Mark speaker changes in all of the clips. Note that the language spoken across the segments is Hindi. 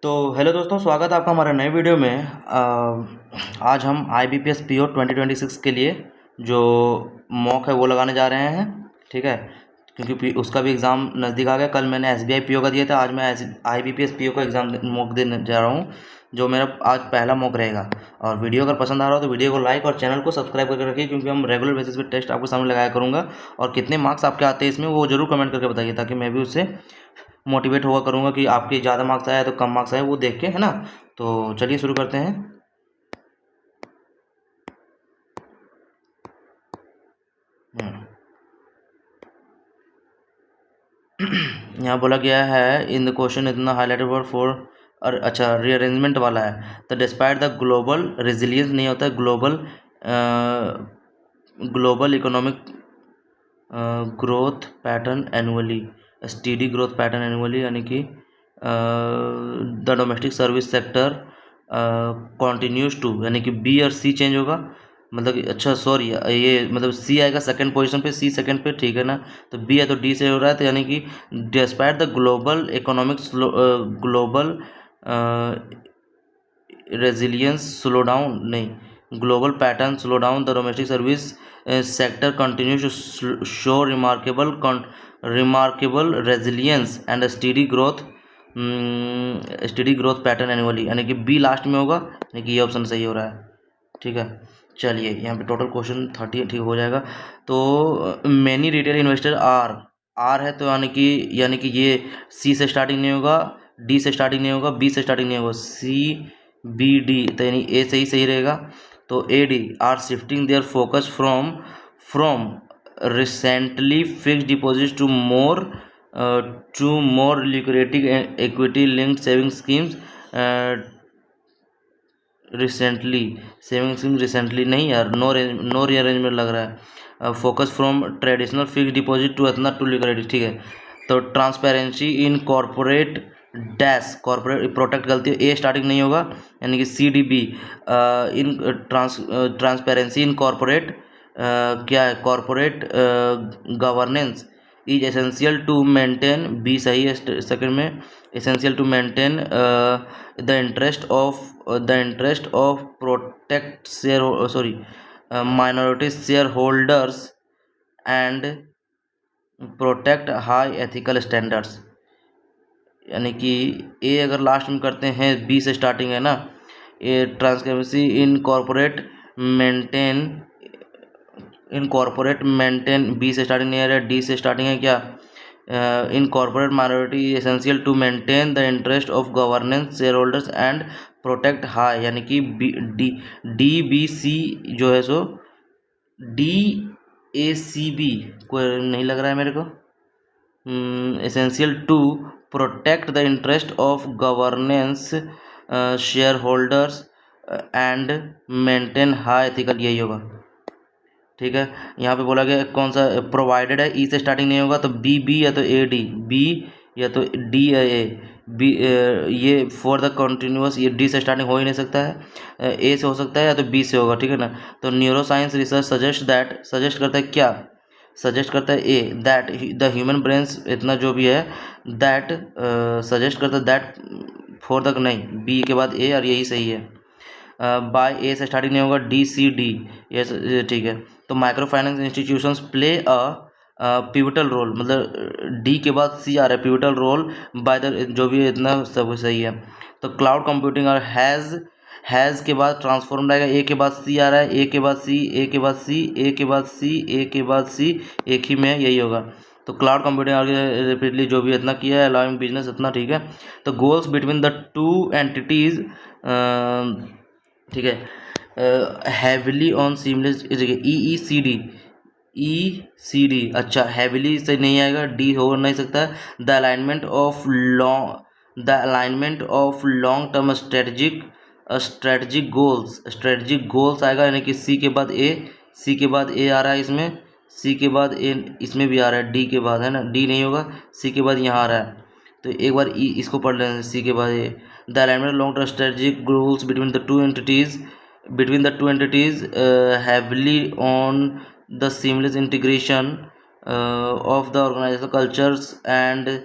Speaker 1: तो हेलो दोस्तों, स्वागत है आपका हमारे नए वीडियो में। आज हम IBPS PO 2026 के लिए जो मॉक है वो लगाने जा रहे हैं। ठीक है, क्योंकि उसका भी एग्ज़ाम नज़दीक आ गया। कल मैंने SBI PO का दिया था, आज मैं IBPS PO का एग्ज़ाम मॉक देने जा रहा हूँ, जो मेरा आज पहला मॉक रहेगा। और वीडियो अगर पसंद आ रहा हो तो वीडियो को लाइक और चैनल को सब्सक्राइब करके रखिए, क्योंकि हम रेगुलर बेसिस पे टेस्ट आपके सामने लगाया करूँगा। और कितने मार्क्स आपके आते हैं इसमें वो ज़रूर कमेंट करके बताइए, ताकि मैं भी उससे मोटिवेट हुआ करूँगा कि आपके ज़्यादा मार्क्स आया तो कम मार्क्स आए वो देख के, है ना। तो चलिए शुरू करते हैं। यहाँ बोला गया है इन द क्वेश्चन इतना हाईलाइटेड फॉर फोर, और अच्छा रीअरेंजमेंट वाला है। तो डिस्पाइट द ग्लोबल रेजिलियंस नहीं होता है, global economic growth pattern annually, steady growth pattern annually, यानी कि the domestic service sector continues to, यानी कि बी और सी चेंज होगा। मतलब कि अच्छा सॉरी, ये मतलब सी आएगा सेकंड पोजीशन पे, सी सेकंड पे, ठीक है ना। तो बी है तो डी से हो रहा है, तो यानी कि despite the global economic global resilience slowdown नहीं, global pattern slowdown, the domestic service sector continues to show remarkable resilience and steady growth pattern annually, यानी कि बी लास्ट में होगा, यानी कि ये ऑप्शन सही हो रहा है। ठीक है, चलिए यहाँ पे टोटल क्वेश्चन 30 ठीक हो जाएगा। तो मैनी रिटेल इन्वेस्टर आर है, तो यानी कि ये सी से स्टार्टिंग नहीं होगा, डी से स्टार्टिंग नहीं होगा, बी से स्टार्टिंग नहीं होगा, सी बी डी, तो यानी ए सही रहेगा। तो A D are shifting their focus from recently fixed deposit to more liquidity equity linked saving schemes. Recently नहीं यार, नो रीअरेंजमेंट लग रहा है। Focus from traditional fix deposit to इतना टू लिक्विडिटी, ठीक है। तो transparency in corporate dash corporate protect गलती है, ए स्टार्टिंग नहीं होगा, यानी कि C D B in transparency in corporate क्या है, corporate governance is essential to maintain, B सही है सेकंड में, essential to maintain the interest of protect share sorry minority shareholders and protect high ethical standards, यानी कि ए अगर लास्ट में करते हैं, बी से स्टार्टिंग है ना, A transparency in corporate maintain, B से स्टार्टिंग नहीं आ रहा है, डी से स्टार्टिंग है क्या, in corporate minority essential to maintain the interest of governance shareholders and protect high, यानी कि डी बी सी जो है सो डी ए सी बी कोई नहीं लग रहा है मेरे को। Essential to protect the interest of governance shareholders and maintain high ethical, यही होगा। ठीक है, यहाँ पे बोला गया कौन सा प्रोवाइडेड है, ई से स्टार्टिंग नहीं होगा, तो बी या तो ए डी, बी या तो डी या ए, बी ये फॉर द कंटिन्यूअस, ये डी से स्टार्टिंग हो ही नहीं सकता है, ए से हो सकता है या तो बी से होगा, ठीक है ना। तो न्यूरो साइंस रिसर्च सजेस्ट करता है क्या, सजेस्ट करता है ए दैट द ह्यूमन ब्रेन्स, इतना जो भी है, दैट सजेस्ट करता है दैट फॉर द, नहीं बी के बाद ए, और यही सही है। बाय ए से स्टार्टिंग नहीं होगा, डी सी डी, ये ठीक है। तो micro finance institutions play a pivotal role, मतलब डी के बाद सी आ रहा है, पिवटल रोल बाय द, जो भी है इतना सब सही है। तो क्लाउड कंप्यूटिंग और हैज़ के बाद ट्रांसफॉर्म आएगा, ए के बाद सी आ रहा है, ए के बाद सी, ए के बाद सी, ए के बाद सी, ए के बाद सी, एक ही में यही होगा। तो क्लाउड कंप्यूटिंग आगे रिपीटली जो भी इतना किया है, अलाउइंग बिजनेस इतना, ठीक है। तो goals between the two entities, ठीक है, heavily on seamless E C D, अच्छा हैविली से नहीं आएगा, डी हो नहीं सकता। The alignment of long term strategic goals आएगा, यानी कि सी के बाद ए आ रहा है इसमें, सी के बाद ए इसमें भी आ रहा है, डी के बाद है ना, डी नहीं होगा, सी के बाद यहाँ आ रहा है। तो एक बार ई इसको पढ़ लें, सी के बाद A, the alignment long term strategic goals between the two entities heavily on the seamless integration of the organizational cultures and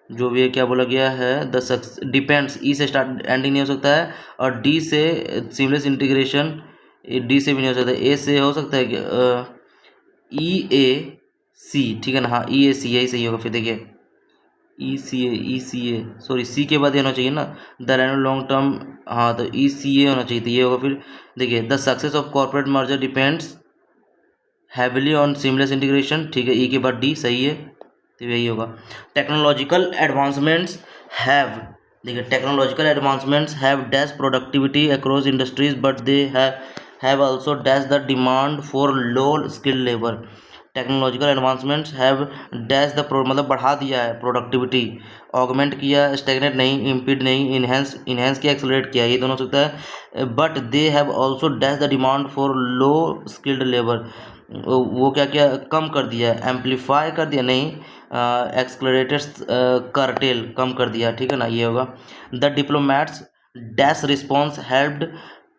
Speaker 1: जो भी है क्या बोला गया है, द सक्स डिपेंड्स, ई से स्टार्ट एंडिंग नहीं हो सकता है, और डी से सीमलेस इंटीग्रेशन, डी से भी नहीं हो सकता, ए से हो सकता है कि ई ए सी, ठीक है ना, हाँ ई ए सी यही सही होगा। फिर देखिए ई सी ए सॉरी, सी के बाद ये होना चाहिए ना, द रैंडम लॉन्ग टर्म, हाँ तो ई सी ए होना चाहिए, तो ये होगा। फिर देखिए the success of corporate merger depends heavily on seamless integration, ठीक है, ई के बाद डी सही है, तो यही होगा। टेक्नोलॉजिकल एडवांसमेंट्स हैव, देखिए technological advancements have dash productivity across industries but they have also dash the demand for low skilled labour. Technological advancements have dash the मतलब बढ़ा दिया है प्रोडक्टिविटी, ऑगमेंट किया, स्टेगनेट नहीं, इम्पीड नहीं, इन्हेंस किया, एक्सेलरेट किया, ये दोनों हो सकता है। But they have also dash the demand for low skilled labour, वो क्या क्या कम कर दिया, एम्पलीफाई कर दिया नहीं, एक्सक्लरेटेड, करटेल कम कर दिया, ठीक है ना, ये होगा। The diplomats dash response helped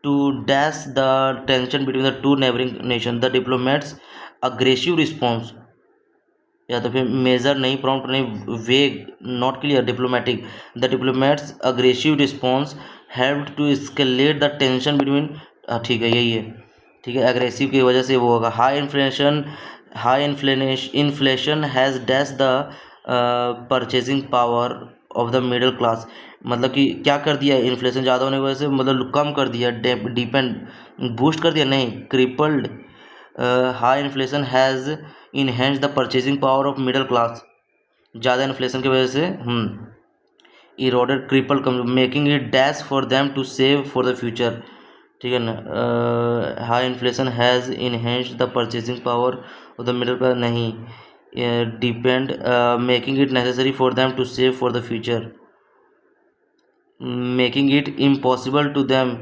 Speaker 1: to dash the tension between the two neighbouring nation. The diplomats aggressive response, या तो फिर मेजर नहीं, प्रॉम्प्ट नहीं, vague, not clear, diplomatic. The diplomats aggressive response helped to escalate the tension between, ठीक है यही है, ठीक है, एग्रेसिव की वजह से वो होगा। High inflation has dash the purchasing power of the middle class, मतलब कि क्या कर दिया, इन्फ्लेशन ज़्यादा होने की वजह से मतलब कम कर दिया, डिपेंड बूस्ट कर दिया नहीं, crippled. High inflation has enhance the purchasing power of middle class, ज़्यादा इन्फ्लेशन की वजह से eroded cripple, making it dash for them to save for the future, ठीक है ना। High inflation has enhanced the purchasing power of the middle class नहीं, depend, making it necessary for them to save for the future, making it impossible to them.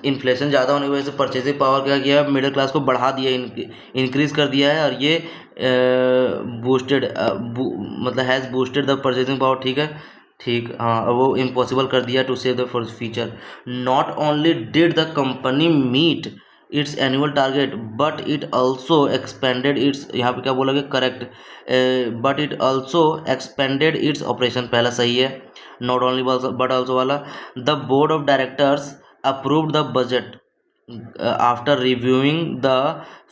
Speaker 1: Inflation ज़्यादा होने की वजह से परचेजिंग पावर क्या किया, मिडिल क्लास को बढ़ा दिया, इंक्रीज़ कर दिया है, और ये बूस्टेड मतलब has boosted the purchasing power, ठीक है, ठीक, हाँ वो इम्पॉसिबल कर दिया to save the for future. Not only did the company meet its annual target but it also expanded its, यहाँ पे क्या बोला गया, correct, but it also expanded its operation, पहला सही है, नॉट ओनली बट ऑल्सो वाला। The board of directors approved the budget after reviewing the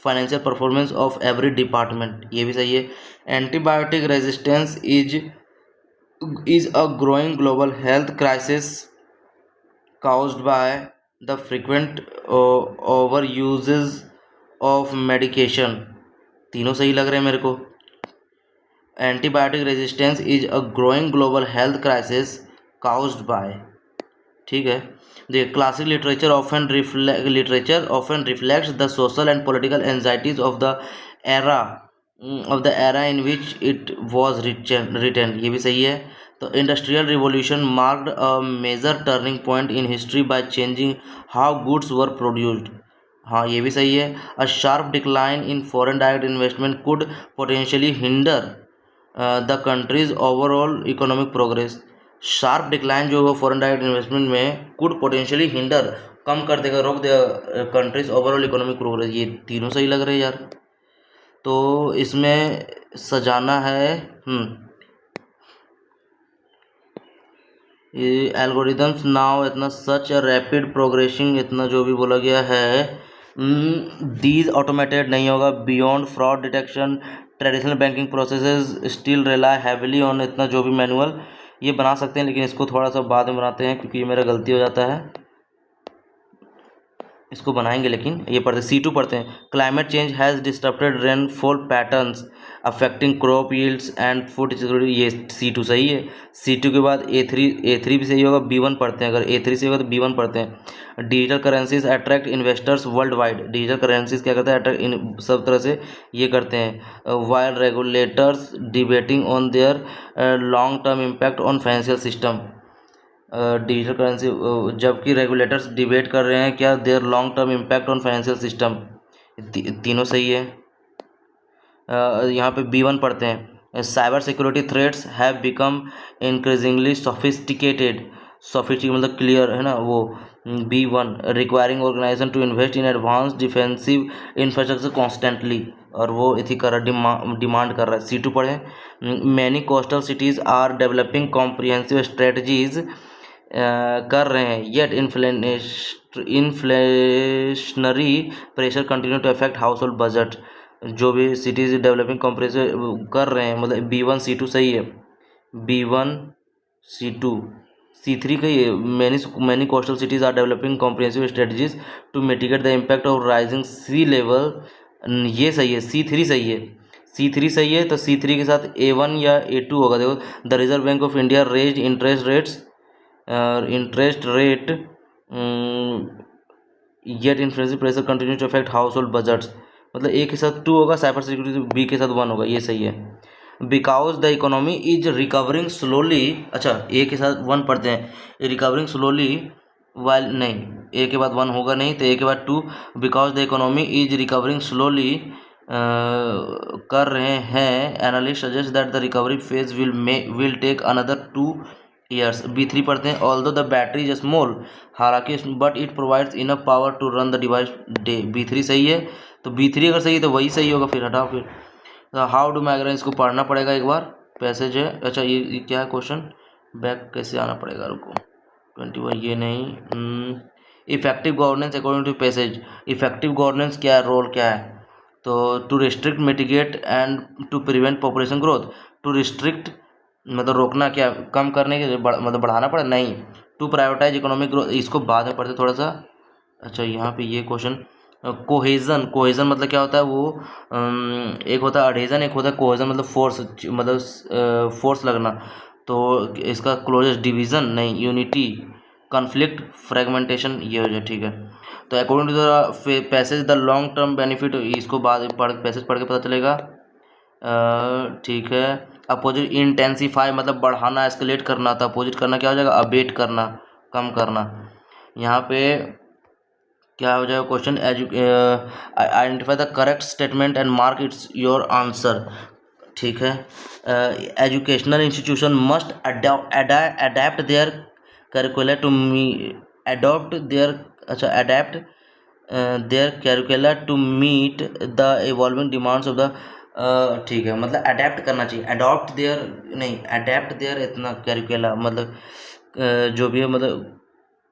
Speaker 1: financial performance of every department, ये भी सही है। Antibiotic resistance is a growing global health crisis caused by the frequent overuses of medication, तीनों सही लग रहे हैं मेरे को। Antibiotic resistance is a growing global health crisis caused by, ठीक है। देखिए classic literature often reflects the social and political anxieties of the era in which it was written, ये भी सही है। तो industrial revolution marked a major turning point in history by changing how goods were produced, हाँ ये भी सही है। A sharp decline in foreign direct investment could potentially hinder the countries overall economic progress, sharp decline जो होगा फॉरेन डायरेक्ट इन्वेस्टमेंट में कुड पोटेंशियली हिंडर, कम कर देगा, रोक देगा कंट्रीज ओवरऑल इकोनॉमिक प्रोग्रेस, ये तीनों सही लग रहे हैं यार। तो इसमें सजाना है ये एल्गोरिदम्स नाउ इतना सच अ रैपिड प्रोग्रेसिंग, इतना जो भी बोला गया है, दीज ऑटोमेटेड नहीं होगा, beyond fraud detection, traditional banking processes still rely heavily on, इतना जो भी मैनुअल, ये बना सकते हैं, लेकिन इसको थोड़ा सा बाद में बनाते हैं क्योंकि ये मेरा गलती हो जाता है, इसको बनाएंगे। लेकिन ये पढ़ते C2 पढ़ते हैं। Climate change has disturbed rainfall patterns affecting crop yields and food security, ये C2 सही है। C2 के बाद A3 भी सही होगा, B1 पढ़ते हैं, अगर A3 सही होगा तो B1 पढ़ते हैं। Digital currencies attract investors world wide, digital currencies क्या करते हैं, अट्रैक्ट सब तरह से ये करते हैं। While regulators debating on their long term impact on financial system, digital currency जबकि रेगुलेटर्स डिबेट कर रहे हैं क्या, their long term impact on financial system, तीनों सही है। यहाँ पे B1 पढ़ते हैं। Cyber security threats have become increasingly sophisticated, sophistic मतलब क्लियर है ना वो। B1 requiring organisation to invest in advance defensive infrastructure constantly, और वो इसी कर डिमांड कर रहा है। C2 पढ़े, many coastal cities are developing comprehensive strategies कर रहे हैं, yet inflationary pressure continue to affect household budget. जो भी सिटीज़ डेवलपिंग कॉम्प्रिहेंसिव कर रहे हैं, मतलब B1 C2 सही है, B1 C2 C3 का ये many coastal cities are developing comprehensive strategies to mitigate the impact of rising sea level, ये सही है, C3 सही है, C3 सही है। तो C3 के साथ A1 या A2 होगा। देखो, the Reserve Bank of India raised interest rate yet inflation pressure continue to affect household budgets, मतलब ए के साथ 2 होगा, साइबर सिक्योरिटी बी के साथ 1 होगा, ये सही है। Because the economy is recovering slowly, अच्छा ए के साथ 1 पढ़ते हैं, रिकवरिंग स्लोली वाइल, नहीं ए के बाद 1 होगा नहीं, तो ए के बाद 2। Because the economy is recovering slowly कर रहे हैं, analyst suggest that the recovery phase will take another 2 years. B3 पढ़ते हैं, although the battery is small, हालांकि but it provides enough power to run the device day. B3 सही है, तो B3 अगर सही है तो वही सही होगा, फिर हटाओ। फिर हाउ डू माइग्रेन, इसको पढ़ना पड़ेगा एक बार, पैसेज है। अच्छा ये क्या है क्वेश्चन, बैक कैसे आना पड़ेगा, रुको 21, ये नहीं। Effective governance according to passage, effective governance क्या है, रोल क्या है, तो to restrict mitigate and to prevent population growth. To restrict मतलब रोकना, क्या कम करने के लिए मतलब बढ़ाना पड़ा, नहीं। टू प्रायोरिटाइज इकोनॉमिक ग्रोथ, इसको बाद में पढ़ते थोड़ा सा। अच्छा यहाँ पे ये क्वेश्चन, कोहेजन मतलब क्या होता है, वो एक होता है अडेजन, एक होता है कोहेजन, मतलब फोर्स, मतलब फोर्स लगना। तो इसका क्लोजेस्ट डिवीजन नहीं, यूनिटी, कॉन्फ्लिक्ट, फ्रेगमेंटेशन, ये हो जाए, ठीक है। तो according to the passage the long term benefit, इसको बाद पैसेज पढ़ के पता चलेगा, ठीक है। अपोजिट इंटेंसीफाई मतलब बढ़ाना, एस्केलेट करना, था अपोजिट करना क्या हो जाएगा, अबेट करना, कम करना। यहाँ पे क्या हो जाएगा question, identify the correct statement and mark its your answer, ठीक है। Educational institution must adept their curricular to adopt their अच्छा adept their curricular to meet the evolving demands of the, ठीक है, मतलब अडेप्ट करना चाहिए, अडॉप्ट देयर नहीं, अडेप्ट देयर इतना करिकुलर, मतलब जो भी है मतलब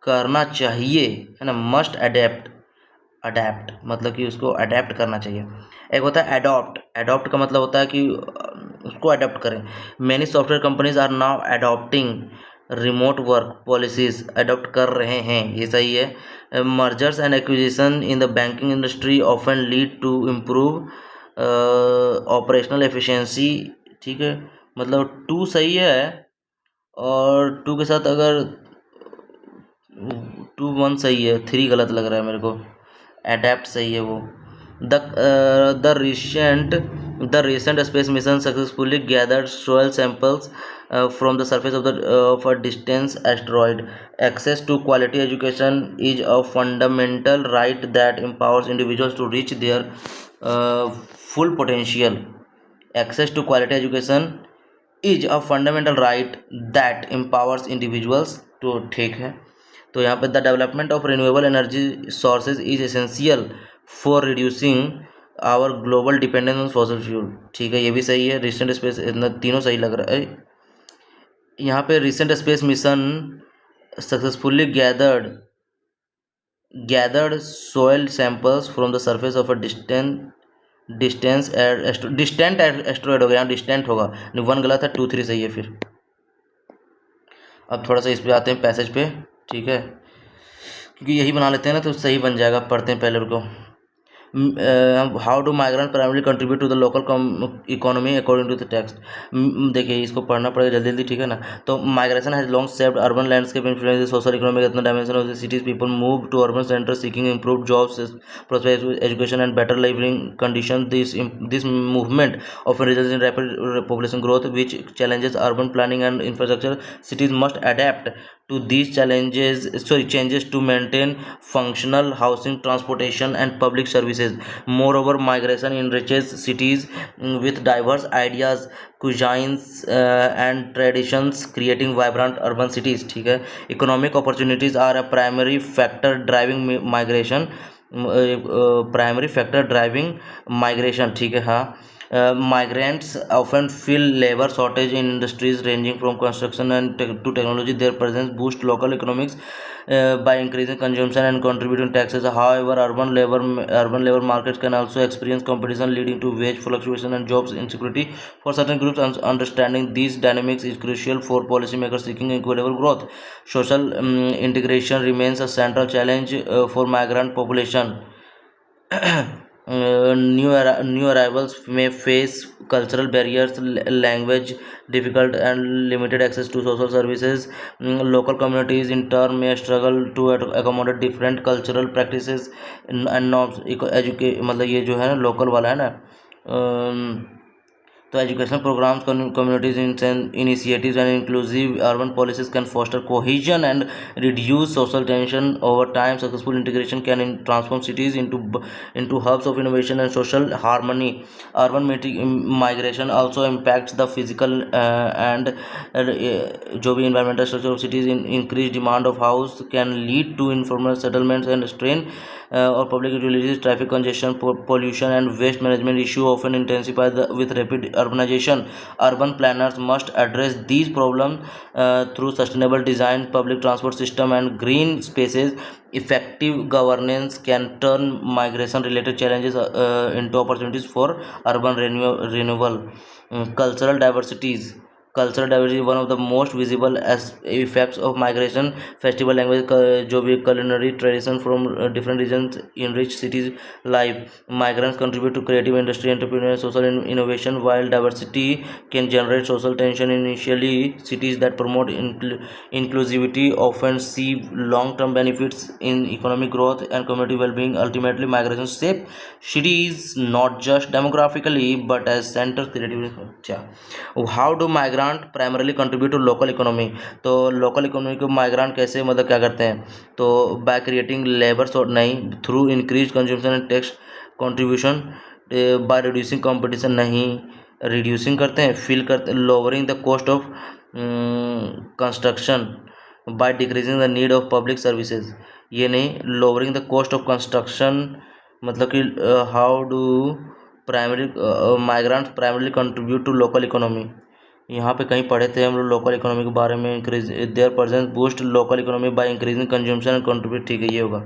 Speaker 1: करना चाहिए, है ना। मस्ट अडेप्ट, अडेप्ट मतलब कि उसको अडेप्ट करना चाहिए। एक होता है अडॉप्ट, अडॉप्ट का मतलब होता है कि उसको अडॉप्ट करें। Many software companies are now adopting remote work policies, adopt कर रहे हैं, ये सही है। Mergers and acquisition in the banking industry often lead to improve operational efficiency, ठीक है, मतलब 2 सही है, और 2 के साथ अगर 2 1 सही है, 3 गलत लग रहा है मेरे को, अडेप्ट सही है वो। The recent space mission successfully gathered soil samples from the surface of a distant asteroid. Access to quality education is a fundamental right that empowers individuals to reach their full potential. Access to quality education is a fundamental right that empowers individuals to, ठीक है। तो यहाँ पे the development of renewable energy sources is essential for reducing our global dependence on fossil fuel, ठीक है, ये भी सही है। रिसेंट स्पेस, इतना तीनों सही लग रहा है। यहाँ पे recent space mission successfully gathered soil samples from the surface of a distant asteroid हो गया, यहाँ डिस्टेंट होगा, 1 गलत है, 2 3 सही है। फिर अब थोड़ा सा इस पे आते हैं पैसेज पे, ठीक है, क्योंकि यही बना लेते हैं ना तो सही बन जाएगा। पढ़ते हैं पहले रुको। How do migrant primary contribute to the local economy according to the text. देखिए इसको पढ़ना पड़ेगा जल्दी जल्दी, ठीक है ना। तो migration has long shaped urban landscape influence social economic इतना dimension of the cities, people move to urban centres seeking improve jobs, prosperity, education and better living condition. This movement of result in rapid population growth which challenges urban planning and infrastructure. Cities must adept to these changes to maintain functional housing, transportation, and public services. Moreover, migration enriches cities with diverse ideas, cuisines, and traditions, creating vibrant urban cities. ठीक है. Economic opportunities are a primary factor driving migration. Primary factor driving migration. ठीक है. हाँ. Migrants often feel labor shortage in industries ranging from construction and to technology. Their presence boosts local economics by increasing consumption and contributing taxes. However, urban labor markets can also experience competition, leading to wage fluctuation and jobs insecurity for certain groups. Understanding these dynamics is crucial for policymakers seeking equitable growth. Social integration remains a central challenge for migrant population. New arrivals may face cultural barriers, language difficult, and limited access to social services. Local communities in turn may struggle to accommodate different cultural practices and norms. मतलब ये जो है ना लोकल वाला है ना. तो educational programs, communities initiatives, and inclusive urban policies can foster cohesion and reduce social tension over time. Successful integration can transform cities into hubs of innovation and social harmony. Urban migration also impacts the physical and जो भी environmental structure of cities. Increased demand of house can lead to informal settlements and strain or public utilities. Traffic congestion, pollution, and waste management issue often intensify with rapid urbanization. Urban planners must address these problems through sustainable design, public transport system, and green spaces. Effective governance can turn migration-related challenges into opportunities for urban renewal. Cultural diversities. Cultural diversity is one of the most visible effects of migration. Festival, language, जो भी culinary tradition from different regions enrich cities' life. Migrants contribute to creative industry, entrepreneurship, social innovation. While diversity can generate social tension initially, cities that promote inclusivity often see long-term benefits in economic growth and community well-being. Ultimately, migration shape cities not just demographically but as centers creativity. अच्छा, how do migrant primarily contribute to local economy. तो लोकल इकोनॉमी को माइग्रांट कैसे मतलब क्या करते हैं. तो बाय क्रिएटिंग लेबर नहीं, through increase consumption and tax contribution, by reducing competition नहीं, रिड्यूसिंग करते हैं, फिल करते, lowering the cost of construction by decreasing the need of public services. ये नहीं, lowering the cost of construction मतलब कि how do primary migrants primarily contribute to local economy. यहाँ पे कहीं पढ़े थे हम लोग लोकल इकोनॉमी के बारे में. Increase their presence boost local economy by increasing consumption and contribute. ठीक है, ये होगा.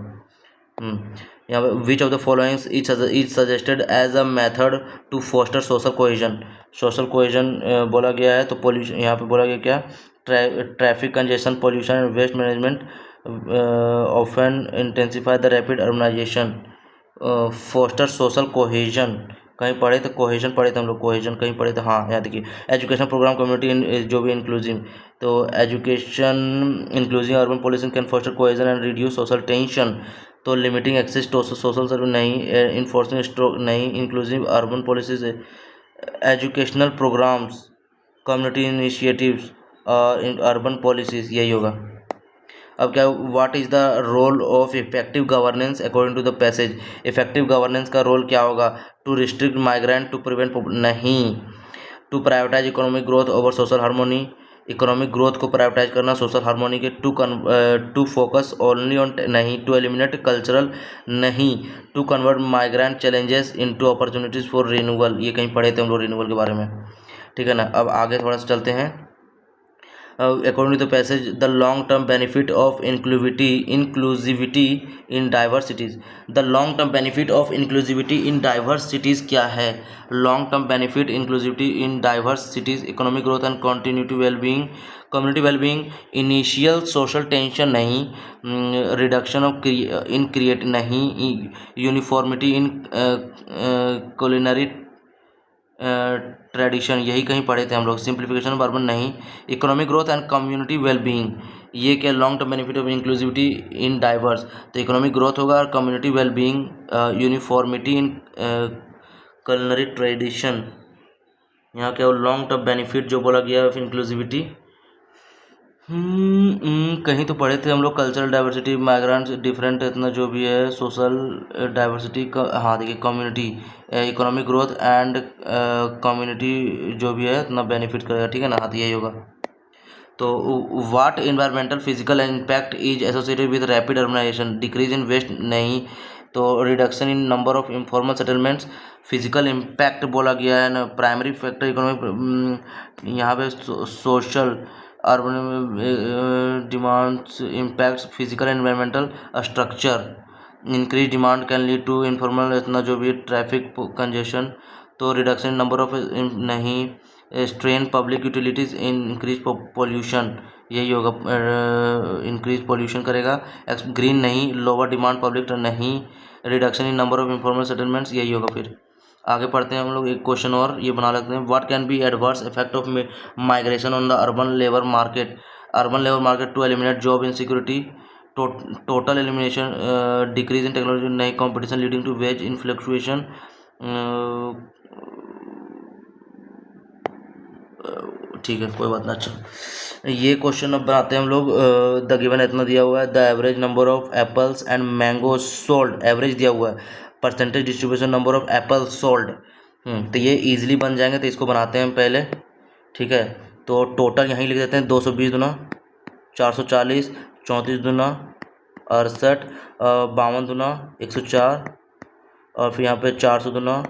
Speaker 1: यहाँ पे which of the followings is suggested as a method to foster social cohesion. Social cohesion बोला गया है. तो पोल्यूशन यहाँ पे बोला गया क्या, traffic congestion, pollution and waste management often intensify the rapid urbanisation. Foster social cohesion कहीं पढ़े थे, कोहेजन पढ़े थे हम लोग, कोहेजन कहीं पढ़े थे. हाँ, याद देखिए, एजुकेशन प्रोग्राम कम्युनिटी जो भी इंक्लूसिव. तो education inclusive urban policy can foster cohesion and reduce social tension. तो limiting access to social service नहीं, इन्फोर्सिंग स्ट्रोक नहीं, inclusive urban policies, educational programmes, community initiatives और अर्बन पॉलिसीज, यही होगा. अब क्या, what is the role of effective governance according to the passage. Effective governance का रोल क्या होगा. To restrict migrant, to prevent नहीं, to privatise economic growth over social harmony. Economic growth को प्राइवेटाइज करना, सोशल हार्मोनी के. टू फोकस ओनली ऑन नहीं, टू एलिमिनेट कल्चरल नहीं, to convert migrant challenges into opportunities for renewal. ये कहीं पढ़े थे हम लोग रिन्यूअल के बारे में. ठीक है ना. अब आगे थोड़ा सा चलते हैं. According to the passage, the long-term benefit of inclusivity in diverse cities. The long-term benefit of inclusivity in diverse cities क्या है. Long-term benefit inclusivity in diverse cities, economic growth and continuity well-being, community well-being, initial social tension नहीं, reduction of in create नहीं, uniformity in culinary ट्रेडिशन, यही कहीं पढ़े थे हम लोग. सिंप्लीफिकेशन ऑफ अर्बन नहीं, economic growth and community wellbeing. ये क्या, long term benefit of inclusivity in diverse. तो इकोनॉमिक ग्रोथ होगा और community wellbeing, uniformity in culinary tradition. यहाँ क्या लॉन्ग टर्म बेनिफिट जो बोला गया ऑफ इंक्लूसिविटी. कहीं तो पढ़े थे हम लोग, कल्चरल डाइवर्सिटी, माइग्रेंट्स, डिफरेंट, इतना जो भी है, सोशल डाइवर्सिटी का, हाँ देखिए, community, economic growth and community जो भी है इतना बेनिफिट करेगा, ठीक है ना, हाँ तो यही होगा। तो what environmental physical impact is associated with rapid urbanisation, decrease in waste नहीं, तो reduction in number of informal settlements. Physical impact बोला गया है ना, प्राइमरी फैक्टर इकोनॉमिक, यहाँ पे social urban demands impacts physical environmental structure, increase demand can lead to informal, इतना जो भी ट्रैफिक कंजेशन, तो रिडक्शन नंबर ऑफ नहीं, strain public utilities, increase pollution, यही होगा, इंक्रीज पोल्यूशन करेगा। ग्रीन नहीं, लोअर डिमांड पब्लिक नहीं, reduction in number of informal settlements, यही होगा। फिर आगे पढ़ते हैं हम लोग, एक क्वेश्चन और ये बना लेते हैं। What can be adverse effect of migration on the urban labour market, urban labour market to eliminate job insecurity, total elimination, decrease in technology नहीं, competition leading to wage in fluctuation, ठीक है कोई बात ना। अच्छा ये क्वेश्चन अब बनाते हैं हम लोग। द गिवन इतना दिया हुआ है, the average number of apples and mango sold, average दिया हुआ है, percentage distribution number of Apple sold, तो ये इजीली बन जाएंगे, तो इसको बनाते हैं हम पहले, ठीक है। तो टोटल यहीं लिख देते हैं, 220 दुना 440, 34 दुना 68, 52 दुना 104, और फिर यहाँ पे 400 दुना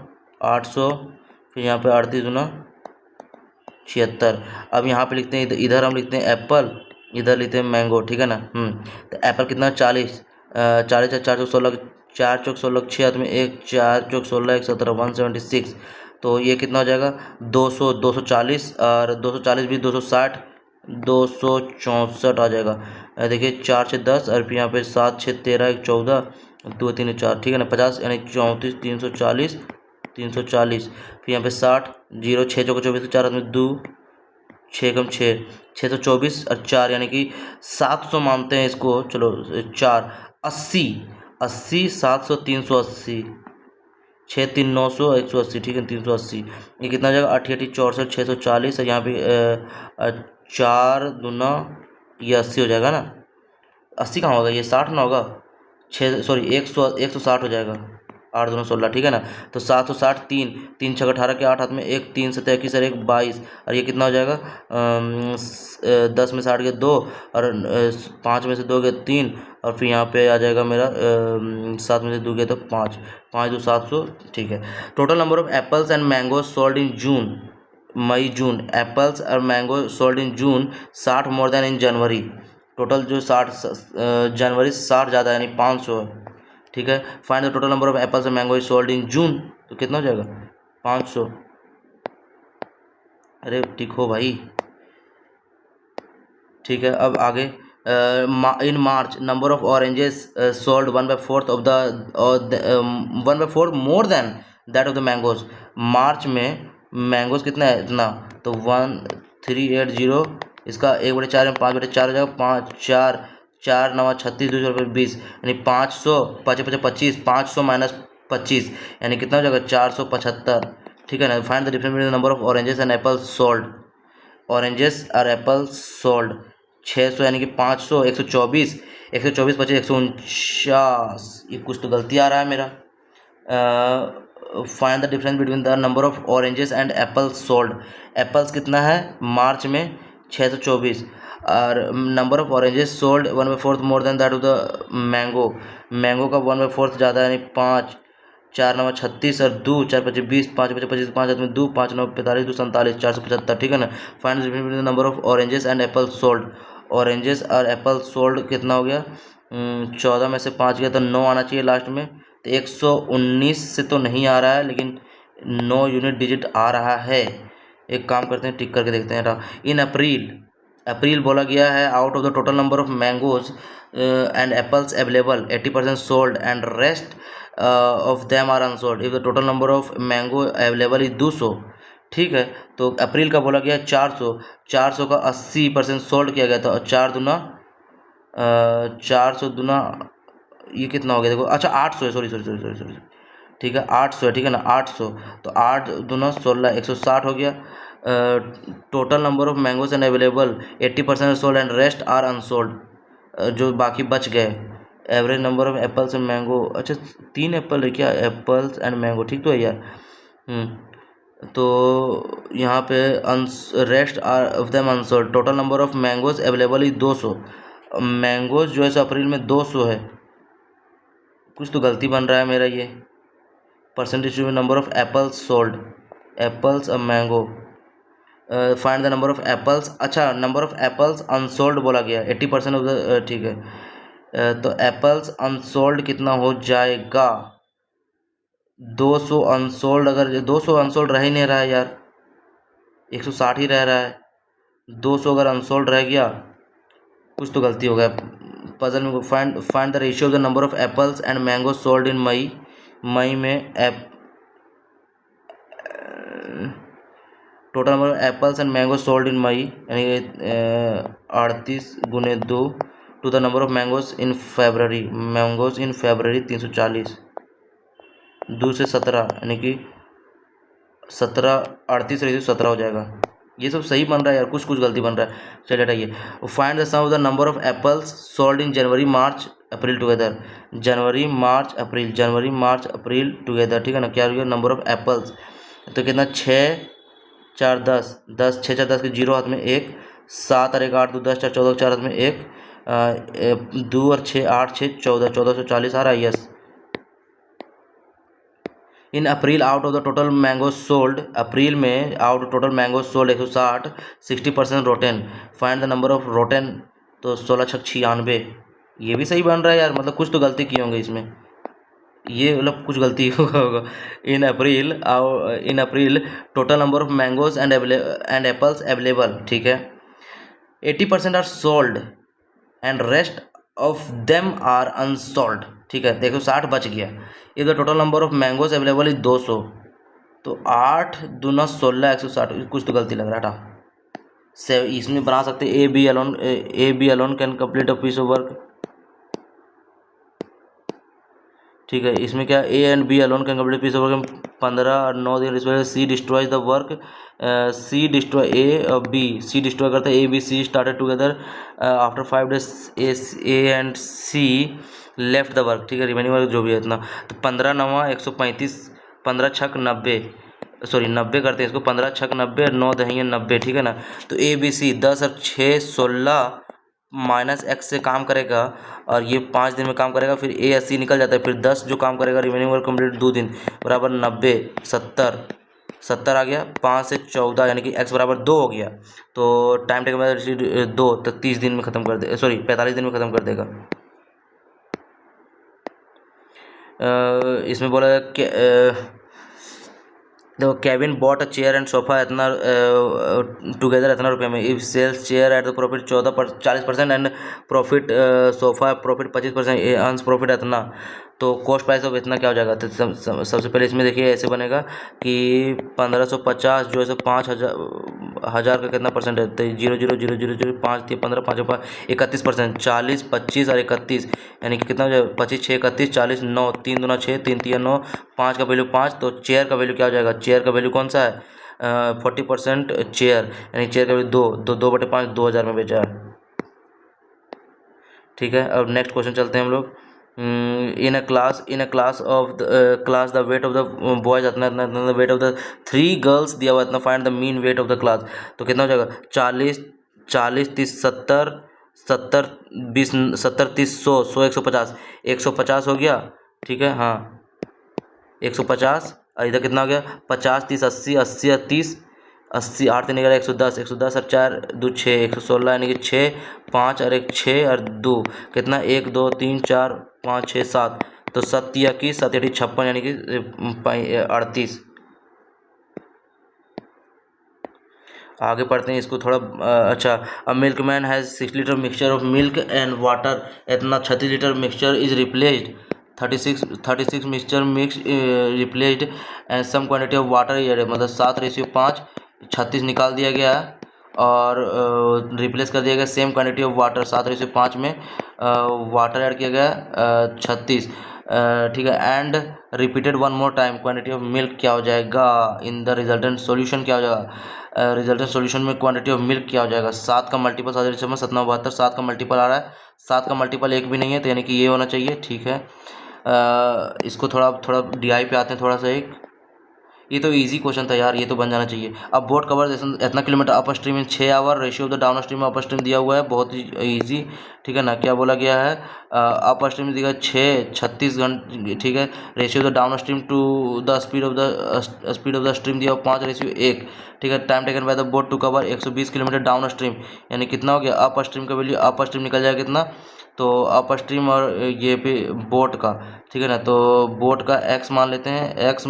Speaker 1: 800, फिर यहाँ पे 38 दुना 76। अब यहाँ पे लिखते हैं, इधर हम लिखते हैं एप्पल, इधर लिखते हैं मैंगो, ठीक है ना। तो एप्पल कितना, 40, 40 है, 4 चौक 16, 4 चौक 16, 6 में 1, 4 चौक 16, 1 17, 176, तो ये कितना हो जाएगा, 200, 240, और 240 भी 260, 264 आ जाएगा। देखिए 4 6 10, और फिर यहाँ पे 7 6 13, 1 14, 2 3 4, ठीक है ना, 50 यानी 34, 340, 340, फिर यहाँ पे 60, 0 6 चौको 24, 4 में 2, 6 कम 6, 624 और 4 यानी कि 700 मानते हैं इसको, चलो 4 80, 80 700 380, 6 3 900 180, ठीक है 380, ये कितना हो जाएगा, 8 8 64 640, और यहाँ पे 4 दूना ये 80 हो जाएगा ना, 80 कहाँ होगा, ये 60 ना होगा, 6 सॉरी 160 हो जाएगा, 8 दूना 16, ठीक है ना। तो 760, 3 3 6 18 के 8 हाथ में 1, 3 7 21 और 1 22, और ये कितना हो जाएगा, 10 में 60 के 2, और 5 में से 2 के 3, और फिर यहाँ पे आ जाएगा मेरा 7 में से 2 के तो 5, 5 2 700, ठीक है। Total number of apples and mango sold in June, मई जून, एप्पल्स और mango sold in June 60 more than in January, total जो 60 जनवरी से 60 ज़्यादा यानी 500 है, ठीक है। Find the total number of apples and mango sold in June, तो कितना हो जाएगा, 500, अरे ठीक हो भाई, ठीक है। अब आगे, in March number of oranges sold 1/4 of the 1/4 more than that of the mangoes, March में मैंगोज कितना है, इतना, तो 1380, इसका 1/4 में 5/4 हो जाएगा, 5 4 4 9 36 2 20, यानी 500 5 5 25, 500 माइनस 25 यानी कितना हो जाएगा, 475, ठीक है ना। Find the difference between the number of oranges and Apple sold, oranges और एप्पल सोल्ड 600 यानी कि 500, 124, 124 25 149, ये कुछ तो गलती आ रहा है मेरा। Find the difference between the number of oranges and Apple sold, apples कितना है मार्च में 624, और number of oranges sold 1/4 more than that of the mango, mango का 1/4 ज़्यादा यानी 5, 4 9 36 और 2 4 5 20, 5 5 25, 5 में 2, 5 9 45, 2 47, 475, ठीक है ना। Find the difference between the number of oranges and Apple sold, oranges और एप्पल सोल्ड कितना हो गया, 14 में से 5 गया तो 9 आना चाहिए लास्ट में, तो 119 से तो नहीं आ रहा है, लेकिन 9 यूनिट डिजिट आ रहा है। एक काम करते हैं, टिक करके देखते हैं। इन अप्रैल बोला गया है, out of the total number of mangoes and apples available 80% sold and rest of them are unsold if the total number of mango available is 200, ठीक है। तो अप्रैल का बोला गया 400, 400 का 80% सोल्ड किया गया था, और 4 दूना 400 दूना ये कितना हो गया देखो, अच्छा 800 है, सॉरी, ठीक है 800 है, ठीक है ना, 800, तो 8 दूना 16, 160 हो गया। Total number of mangoes and available 80% sold and rest are unsold, जो बाकी बच गए, average number of apples and mango, अच्छा 3 एप्पल है क्या, एप्पल्स एंड मैंगो, ठीक तो है यार। तो यहाँ पे rest are of them unsold, total number of mangoes available is 200। Mangoes जो है अप्रैल में 200 है, कुछ तो गलती बन रहा है मेरा ये। Percentage number of apples sold, apples और mango, find the number of apples, अच्छा नंबर ऑफ एप्पल्स अनसोल्ड बोला गया 80% ऑफ द, ठीक है। तो एप्पल्स अनसोल्ड कितना हो जाएगा, 200 अनसोल्ड, अगर 200 अनसोल्ड रह ही नहीं रहा है यार, 160 ही रह रहा है, 200 अगर अनसोल्ड रह गया कुछ तो गलती हो गया पजल में। Find the ratio of the number of apples and mango sold in May, मई में total number of apples and mango sold in May, यानी 38 × 2 to the number of mangoes in February, mangoes in February 340, 2 से 17 यानी कि 17, 38 रेशियो 17 हो जाएगा। ये सब सही बन रहा है यार, कुछ कुछ गलती बन रहा है। चलिए हटाइए। Find the sum of the number of apples sold in January March April together, January March April, January March April together, ठीक है ना। क्या हो गया नंबर ऑफ एप्पल्स, तो कितना 6 4 10, 10 6 4 10 के 0 हाथ में 1, 7 और 1 8 2 10 4 14 4 हाथ में 1, 2 और 6 8 6 14, 1440 आ रहा है, yes. In April out of the total mango sold, April में out of total mango sold 160, 60% rotten, find the number of rotten, तो 16 6 96, ये भी सही बन रहा है यार, मतलब कुछ तो गलती किए होंगे इसमें, ये मतलब कुछ गलती होगा। In April total number of mangoes and apples available, ठीक है, 80% are sold and rest of them are unsold, ठीक है। देखो 60 बच गया। If the total number of mangoes available is 200, तो 8 दूना 16 160, कुछ तो गलती लग रहा था। से इसमें बना सकते A B alone can complete a piece of work, ठीक है। इसमें क्या A and B alone can complete piece of work, 15 और 9 दिन respect, C destroys the work, C destroy A और बी, सी डिस्ट्रॉय करते हैं A B C started together after 5 days A and C left the work, ठीक है। रिमेनिंग वर्क जो भी है इतना, तो 15 9 135, 15 छक 90, सॉरी 90 करते हैं इसको, 15 छक 90 और 9 दही 90, ठीक है ना। तो ए बी सी 10 और 6 16 माइनस एक्स से काम करेगा, और ये 5 दिन में काम करेगा, फिर ए 80 निकल जाता है, फिर 10 जो काम करेगा रिमेनिंग वर्क कंप्लीट 2 दिन बराबर 90, 70 आ गया, 5 से 14 यानी कि एक्स बराबर 2 हो गया। तो टाइम टेकन 2, तो 30 दिन में ख़त्म कर दे, सॉरी 45 दिन में ख़त्म कर देगा। इसमें बोला कि देखो Kevin bought a chair and sofa इतना टुगेदर इतना रुपये में, if sells chair at the profit 40% and profit sofa profit 25%, earns profit इतना, तो कॉस्ट प्राइस ऑफ इतना क्या हो जाएगा। तो सबसे पहले इसमें देखिए ऐसे बनेगा कि 1550 जो है 5,000 का कितना परसेंट है, तो 0,000,005 5 15 5 31%, 40 25 और 31 यानी कि कितना हो जाएगा 25 6 31 40 9 3 दूना 6 3 3 9, 5 का वैल्यू 5, तो चेयर का वैल्यू क्या हो जाएगा, चेयर का वैल्यू कौन सा है 40% चेयर, यानी चेयर का वैल्यू 2/5 2000 में बेचा है, ठीक है। अब नेक्स्ट क्वेश्चन चलते हैं हम लोग। In a class of the weight of the boys इतना इतना इतना, वेट ऑफ द 3 गर्ल्स दिया हुआ इतना, find the mean wait of the class, तो कितना हो जाएगा 40 40 30 70 70 20 70 30 100 100 150 150 हो गया, ठीक है। हाँ 150, और इधर कितना हो गया 50 30 80 80 और 30 80 8 तीन 110 110 और 4 2 6 116 यानी कि 6 5 और 1 6 और 2 कितना 1 2 3 4 5 6 7, तो 7 की 7 56 यानी कि 38। आगे पढ़ते हैं इसको थोड़ा अच्छा। A milkman has 6 litre mixture of milk and water, इतना 36 litre mixture is replaced, 36 mixture mix replaced and some quantity of water added, मतलब 7:5 36 निकाल दिया गया है और रिप्लेस कर दिया गया सेम क्वांटिटी ऑफ वाटर 7:5 में वाटर ऐड किया गया 36, ठीक है। And repeated one more time quantity of milk क्या हो जाएगा इन द रिजल्टेंट सॉल्यूशन, क्या हो जाएगा रिजल्टेंट सॉल्यूशन में क्वांटिटी ऑफ मिल्क क्या हो जाएगा। 7 का मल्टीपल 7:7 7 का मल्टीपल आ रहा है, 7 का मल्टीपल 1 भी नहीं है, तो यानी कि ये होना चाहिए, ठीक है। इसको थोड़ा थोड़ा डीआई पे आते हैं थोड़ा सा। एक ये तो इजी क्वेश्चन था यार, ये तो बन जाना चाहिए। अब बोट कवर इतना kilometre upper stream in 6 hour, ratio of the downstream में अपर स्ट्रीम दिया हुआ है, बहुत ही ईजी, ठीक है ना। क्या बोला गया है, अपर स्ट्रीम दिया 36 घंटे, ठीक है। Ratio of the downstream to the speed of the stream दिया 5:1, ठीक है। Time taken by the boat to cover 120 kilometre downstream, यानी कितना हो गया, अपर स्ट्रीम का वैल्यू, अपर स्ट्रीम निकल जाएगा कितना, तो अपर स्ट्रीम और ये पे बोट का, ठीक है ना। तो बोट का एक्स मान लेते हैं, एक्स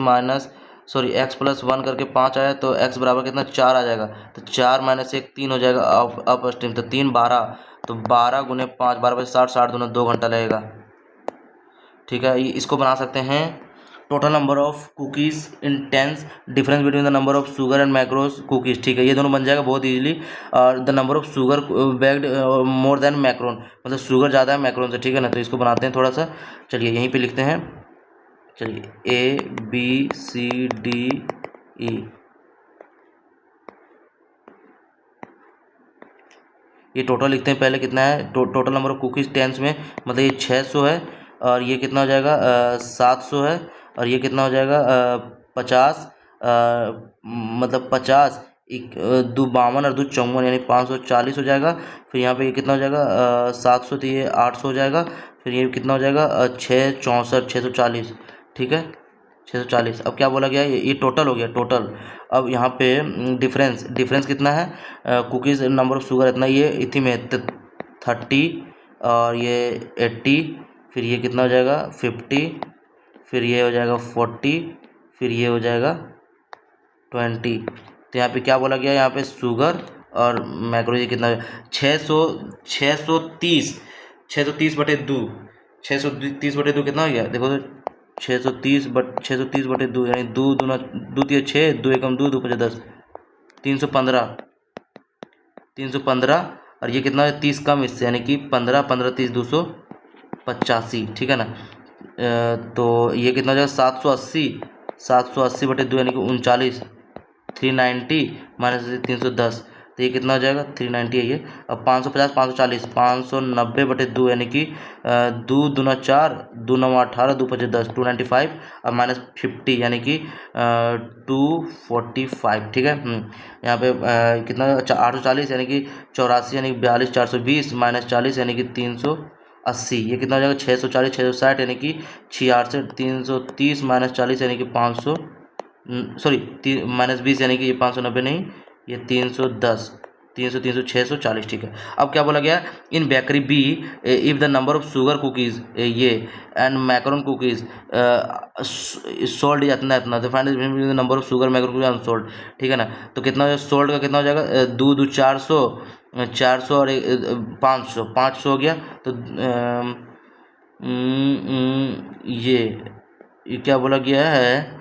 Speaker 1: प्लस 1 करके 5 आया, तो एक्स बराबर कितना 4 आ जाएगा, तो 4 - 1 3 हो जाएगा अप स्ट्रीम, तो 3 12, तो 12 × 5 12 बजे 60 60 दूना 2 घंटा लगेगा, ठीक है। इसको बना सकते हैं total number of cookies in tens, difference between the number of sugar and macros cookies, ठीक है। ये दोनों बन जाएगा बहुत इजीली। और the number of sugar baked more than macaron, मतलब शुगर ज़्यादा है मैक्रोन से, ठीक है ना। तो इसको बनाते हैं थोड़ा सा, चलिए यहीं पे लिखते हैं, चलिए ABCDE, ये टोटल लिखते हैं पहले, कितना है total number of cookies tens में, मतलब ये 600 है, और ये कितना हो जाएगा 700 है, और ये कितना हो जाएगा 50, मतलब 50 दो 52 और 2 54, यानी 540 हो जाएगा। फिर यहाँ पे ये कितना हो जाएगा 700, तो ये 800 हो जाएगा। फिर ये कितना हो जाएगा 664 640, ठीक है 640। अब क्या बोला गया, ये टोटल हो गया टोटल। अब यहाँ पे डिफरेंस कितना है, कुकीज़ नंबर ऑफ शुगर इतना, ये इतनी में 30, और ये 80, फिर ये कितना हो जाएगा 50, फिर ये हो जाएगा 40, फिर ये हो जाएगा 20। तो यहाँ पे क्या बोला गया, यहाँ पे शुगर और मैक्रोज कितना है 630/2, 630/2 कितना हो गया, देखो तो 630/2, यानी 2 दूना 2 3 6, 2 एकम 2, 2 5 10, 315, और ये कितना है 30 कम इससे, यानी कि 15 15 30 285, ठीक है ना। तो ये कितना हो जाएगा 780/2, यानी कि 39, 390 - 310, तो ये कितना हो जाएगा 390 है ये। अब 550 540 590/2, यानी कि 2 दूना 4, 2 9 18, 2 5 10, 295, और -50, यानी कि 245, ठीक है। यहाँ पे कितना 840, यानी कि 84, यानी कि 42 420 -40, यानी कि 380, ये कितना हो जाएगा 640 660, यानी कि 66, 330 -40, यानी कि 500, सॉरी -20, यानी कि ये 590 नहीं, ये 310, 300 640, ठीक है। अब क्या बोला गया, in bakery B if the number of sugar cookies ये एंड मैकरोन कुकीज़ सोल्ड इतना इतना, तो find the number of sugar macaron cookies unsold, ठीक है ना। तो कितना सोल्ड का कितना हो जाएगा 2 2 400, 400 और 500 500 हो गया। तो ये क्या बोला गया है,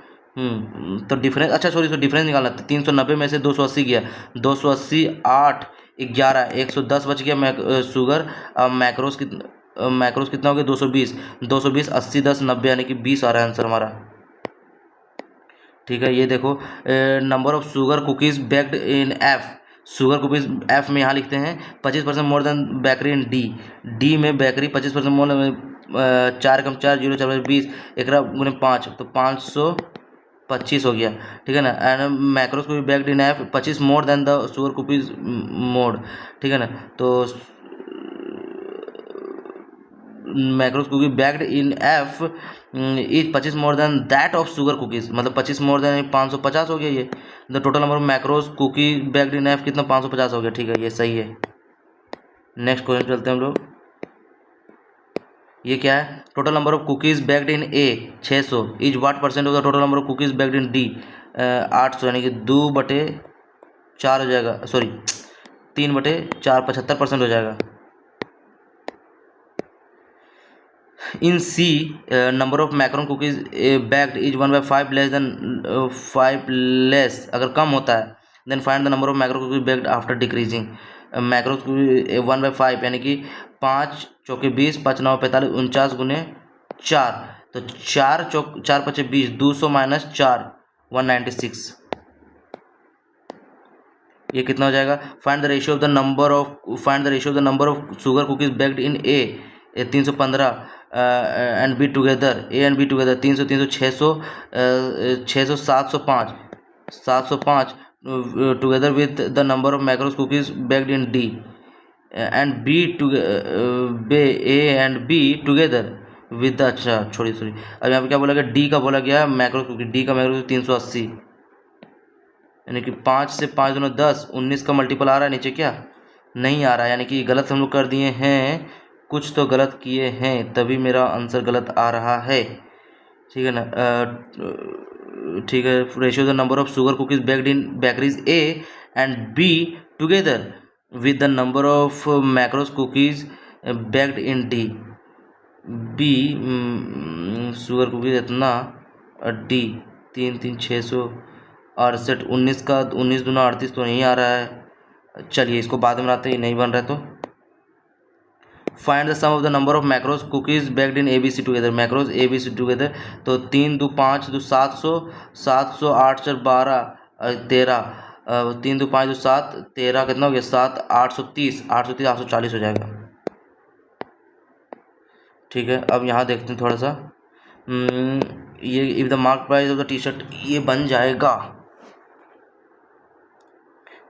Speaker 1: तो डिफरेंस, अच्छा सॉरी डिफरेंस निकालना, 390 में से 280 गया, 280 8 11 110 बच गया शुगर। मैक्रोस कितना हो गया 220 220 80 10 90, यानी कि 20 आ रहा है आंसर हमारा, ठीक है। ये देखो number of sugar cookies baked in F, sugar cookies F में यहाँ लिखते हैं 25% मोर देन बेकरी इन डी में बेकरी 25% मोर, 4 कम 4 0 4 20, 1 गुने 5, तो 525 हो गया, ठीक है ना। एंड मैक्रोस को भी baked in F 25 more than the sugar cookies mode, ठीक है ना। तो macros cookie baked in F is 25 more than that of sugar cookies, मतलब 25 मोर देन 550 हो गया ये। The total number of macros cookie baked in F कितना 550 हो गया, ठीक है, ये सही है। नेक्स्ट क्वेश्चन चलते हैं हम लोग। ये क्या है, total number of cookies backed in A 600 is what percent of the total number of cookies backed in D 800, यानी कि 2/4 हो जाएगा, सॉरी 3/4 75% हो जाएगा। In C number of macaron cookies baked is 1/5 less than 5 less, अगर कम होता है then find the number of macro cookies baked after decreasing. Macro 1/5 यानी कि 5 चौके 20, 5 9 45, 49 गुने 4, तो 4 5 20, 200 माइनस 4 196, ये कितना हो जाएगा? Find the ratio of the number of sugar cookies baked in A 315 and B together, A and B together 300 300 600 705 together with the number of macros cookies baked in D and B A and B together with, अच्छा छोड़ी सॉरी, अब यहाँ पे क्या बोला गया? डी का बोला गया मैक्रोस कुकीज, डी का मैक्रोस 380, यानी कि 5 से 5 दूना 10, 19 का मल्टीपल आ रहा है नीचे क्या? नहीं आ रहा है, यानी कि गलत हम लोग कर दिए हैं, कुछ तो गलत किए हैं, तभी मेरा आंसर गलत आ रहा है। ठीक है ना? ठीक है। Ratio the number of sugar cookies baked in bakeries A and B together with the number of macros cookies baked in D. B sugar cookies इतना, डी 3 3 668, 19 का 19 दूना 38 तो नहीं आ रहा है। चलिए इसको बाद में बनाते हैं, नहीं बन रहा है तो find the sum of the number of macros cookies baked in A B C together, macros A B C together, तो 3 2 5 2 700 700 8 4 12 13, 3 2 5 2 7 13, कितना हो गया? 7 830 830 840 हो जाएगा। ठीक है, अब यहाँ देखते हैं थोड़ा सा, ये if the mark price of the T shirt, ये बन जाएगा,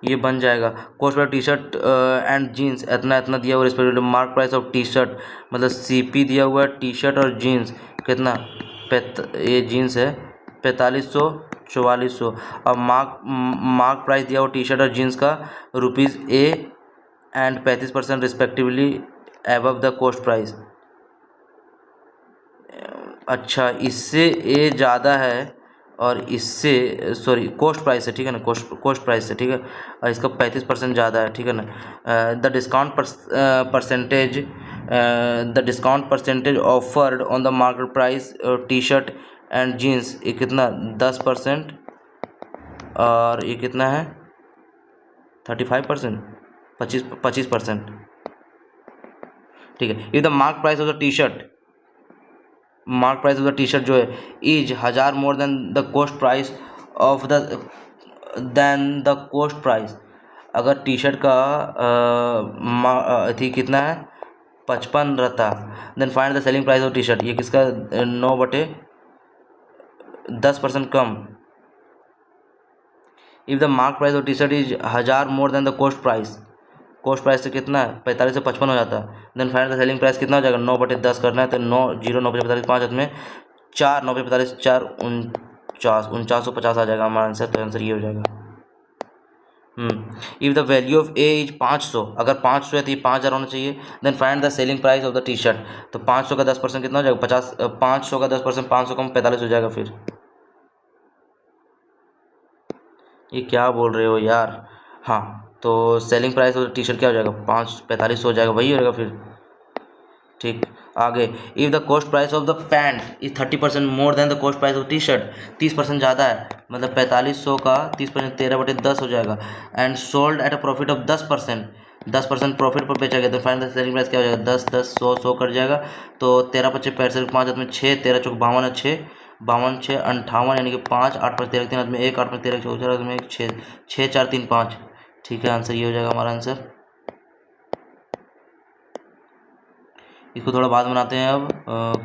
Speaker 1: ये बन जाएगा cost per T shirt and jeans इतना इतना दिया हुआ respectively, mark price of T shirt मतलब सीपी दिया हुआ है, टी शर्ट और जीन्स कितना, ये जीन्स है 4500 4400, और मार्क प्राइस दिया हुआ टी शर्ट और जीन्स का rupees A and 35% respectively above the cost price. अच्छा, इससे ए ज़्यादा है और इससे सॉरी कॉस्ट प्राइस है, ठीक है ना, कॉस्ट प्राइस है, ठीक है, और इसका 35% ज़्यादा है, ठीक है ना। The discount percentage offered on the market price T shirt and jeans, ये कितना 10%, और ये कितना है 35%, 25%, ठीक है। ये the mark price of the T shirt, mark price of the T shirt जो है is 1000 more than the cost price of the cost price, अगर टी शर्ट का थी कितना है 55 रहता, then find the selling price of T shirt, ये किसका 9/10% कम। If the mark price of T shirt is 1000 more than the cost price से कितना है 45 से 55 हो जाता है, then find the selling price कितना हो जाएगा 9/10 करना है, तो 9 0 9 45 5 हाथ में 4 9 45 4 49 आ जाएगा हमारा आंसर, तो आंसर ये हो जाएगा। If the value of A is 500, अगर 500 है तो ये 5000 होना चाहिए, then find the selling price of the T shirt, तो 500 का 10% कितना हो जाएगा 50, 500 का 10% 500 कम 45 हो जाएगा। फिर ये क्या बोल रहे हो यार? हाँ, तो selling price of T shirt क्या हो जाएगा 45 हो जाएगा, वही होगा फिर। ठीक, आगे if the cost price of the pant is 30% more than the cost price of T shirt, 30% ज़्यादा है, मतलब 4500 का 30% 13/10 हो जाएगा, and sold at a profit of 10% profit पर बेचा गया, तो फाइनल द सेलिंग प्राइस क्या हो जाएगा 10 10 100 कट जाएगा, तो 13 25 65 5 हाथ में 6 13 चौक 52 है 6 52 6 58, यानी कि 5 8 5 13 3 हाथ में 1 8 5 13 4 हाथ में 1 6 6 4 3 5, ठीक है, आंसर ये हो जाएगा हमारा आंसर। इसको थोड़ा बाद बनाते हैं। अब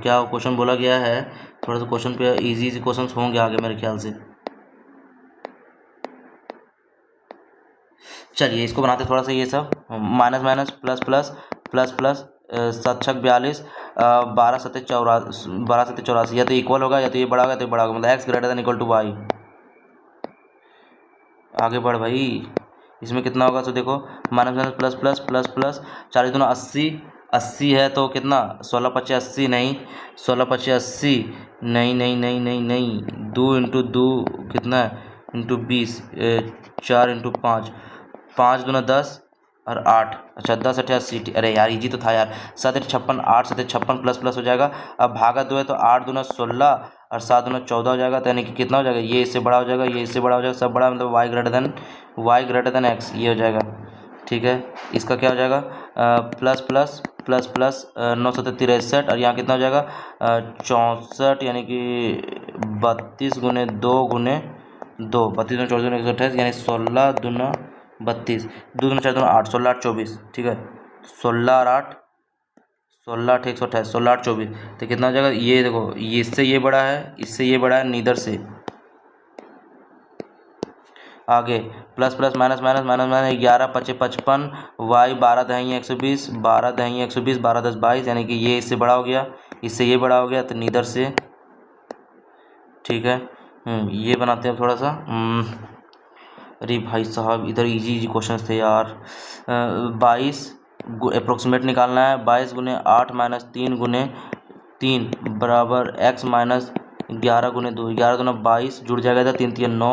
Speaker 1: क्या क्वेश्चन बोला गया है, थोड़ा सा क्वेश्चन पे इजी क्वेश्चन होंगे आगे मेरे ख्याल से। चलिए इसको बनाते थोड़ा सा, ये सब minus minus plus plus plus plus 7 6 42 12 7 84, या तो इक्वल होगा या तो ये बड़ा होगा या तो ये बड़ा होगा, मतलब X greater than equal to Y. आगे बढ़ भाई, इसमें कितना होगा तो देखो minus minus plus plus plus plus 40 दूना 80 है, तो कितना 16 25 80 नहीं, 16 25 80 नहीं नहीं नहीं नहीं नहीं, 2 इंटू 2 कितना है इंटू 20, 4 इंटू 5 5 दूना 10 और 8, अच्छा 10 8 80, अरे यार इजी तो था यार, 7 8 56 8 7 56 प्लस प्लस हो जाएगा, अब भागा 2 है तो 8 दूना 16 और 7 दूना 14 हो जाएगा, तो यानी कि कितना हो जाएगा, ये इससे बड़ा हो जाएगा, ये इससे बड़ा हो जाएगा, सब बड़ा मतलब Y greater than Y greater than X, ये हो जाएगा। ठीक है, इसका क्या हो जाएगा, प्लस प्लस प्लस प्लस 9 7 63, और यहाँ कितना हो जाएगा 64, यानी कि 32 गुने 2 गुने 2, 32 गुने 24 गुने 128, यानी 16 दूना 32, 2 गुना 4 दूना 8, 16 8 24। ठीक है, 16 और 8, 16 8 128, 16 8 24, तो कितना हो जाएगा, ये देखो, ये इससे ये बड़ा है, इससे ये बड़ा है, नीदर से। आगे plus plus minus minus minus minus 11 5 55, Y 12 दही 120, 12 दही 120, 12 10 22, यानी कि ये इससे बड़ा हो गया, इससे ये बड़ा हो गया, तो नीदर से। ठीक है, ये बनाते हैं थोड़ा सा। अरे भाई साहब, इधर इजी इजी क्वेश्चन थे यार। 22 अप्रोक्सीमेट निकालना है, 22 गुने 8 माइनस 3 गुने 3 बराबर x माइनस 11 गुने 2, 11 दूना 22, जुड़ जाएगा इधर, 3 3 9,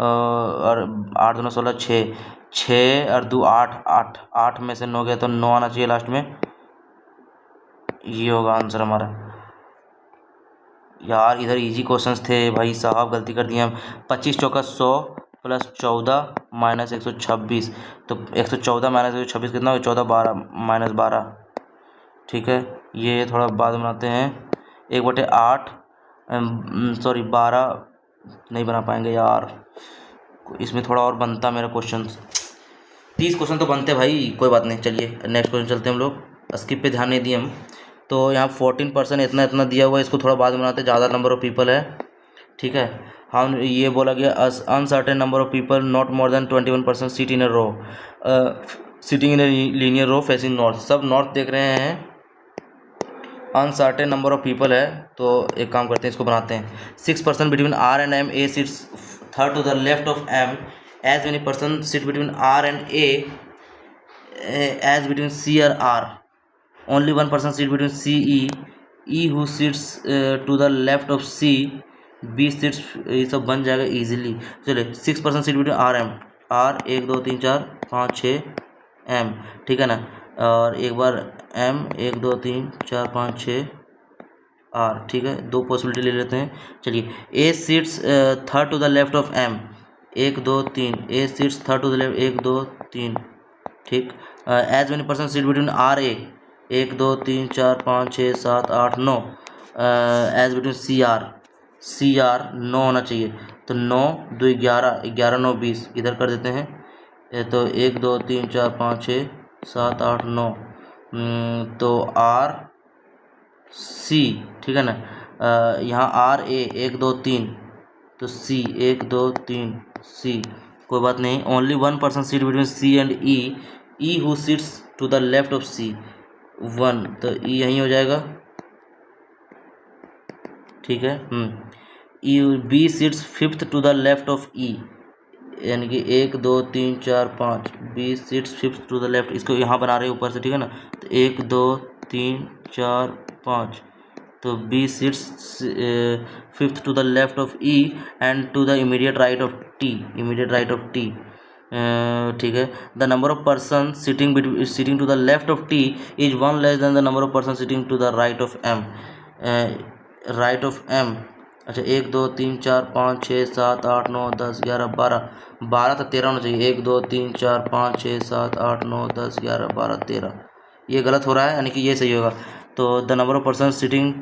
Speaker 1: और 8 दूना 16, 6 6 और 2 8 8 8 में से 9 गया तो 9 आना चाहिए लास्ट में, ये होगा आंसर हमारा। यार इधर इजी क्वेश्चंस थे भाई साहब, गलती कर दिए हम। 25 चौका 100 प्लस 14 माइनस 126, तो 114 माइनस 126 कितना हो, 14 12 माइनस 12। ठीक है, ये थोड़ा बाद बनाते हैं। 1/8, सॉरी 12 नहीं बना पाएंगे यार, इसमें थोड़ा और बनता मेरा क्वेश्चन। 30 क्वेश्चन तो बनते भाई, कोई बात नहीं। चलिए नेक्स्ट क्वेश्चन चलते हैं हम लोग। स्किप पे ध्यान नहीं दिए हम, तो यहाँ 14% इतना इतना दिया हुआ है, इसको थोड़ा बाद में बनाते, ज़्यादा नंबर ऑफ पीपल है। ठीक है, हम ये बोला गया uncertain number of people not more than 21% seat in a row, sitting in a linear row facing north, सब नॉर्थ देख रहे हैं। अनसर्टेन नंबर ऑफ पीपल है, तो एक काम करते हैं, इसको बनाते हैं। 6% between R and M, A seats third to the left of M, as many person seat between R and A as between C और R, only 1 person seat between C E who seats to the left of C, B seats, ये सब बन जाएगा इजीली। चलिए 6% seat between R M, R 1 2 3 4 5 6 M, ठीक है ना, और एक बार एम 1 2 3 4 5 6 आर। ठीक है, दो पॉसिबिलिटी ले लेते हैं। चलिए, A seats third to the left of M, 1 2 3, A seats third to the left 1 2 3। ठीक, as many person seat between R A, 1 2 3 4 5 6 7 8 9, as between C R 9 होना चाहिए, तो 9 2 11, 11 9 20, इधर कर देते हैं। तो 1 2 3 4 5 6 7 8 9, तो आर सी, ठीक है ना, यहाँ आर ए 1 2 3, तो सी 1 2 3 सी, कोई बात नहीं। Only 1 person seat between C and E who seats to the left of C 1, तो ई यहीं हो जाएगा। ठीक है, E B seats fifth to the left of E, यानी कि 1 2 3 4 5, B seats fifth to the left, इसको यहाँ बना रहे हैं ऊपर से, ठीक है ना, तो 1 2 3 4 5, तो B seats fifth to the left of E and to the immediate right of T, ठीक है। The number of person sitting to the left of T is 1 less than the number of person sitting to the right of M, अच्छा 1 2 3 4 5 6 7 8 9 10 11 12, 12 तो 13 होना चाहिए, 1 2 3 4 5 6 7 8 9 10 11 12 13, ये गलत हो रहा है, यानी कि ये सही होगा। तो the number of person sitting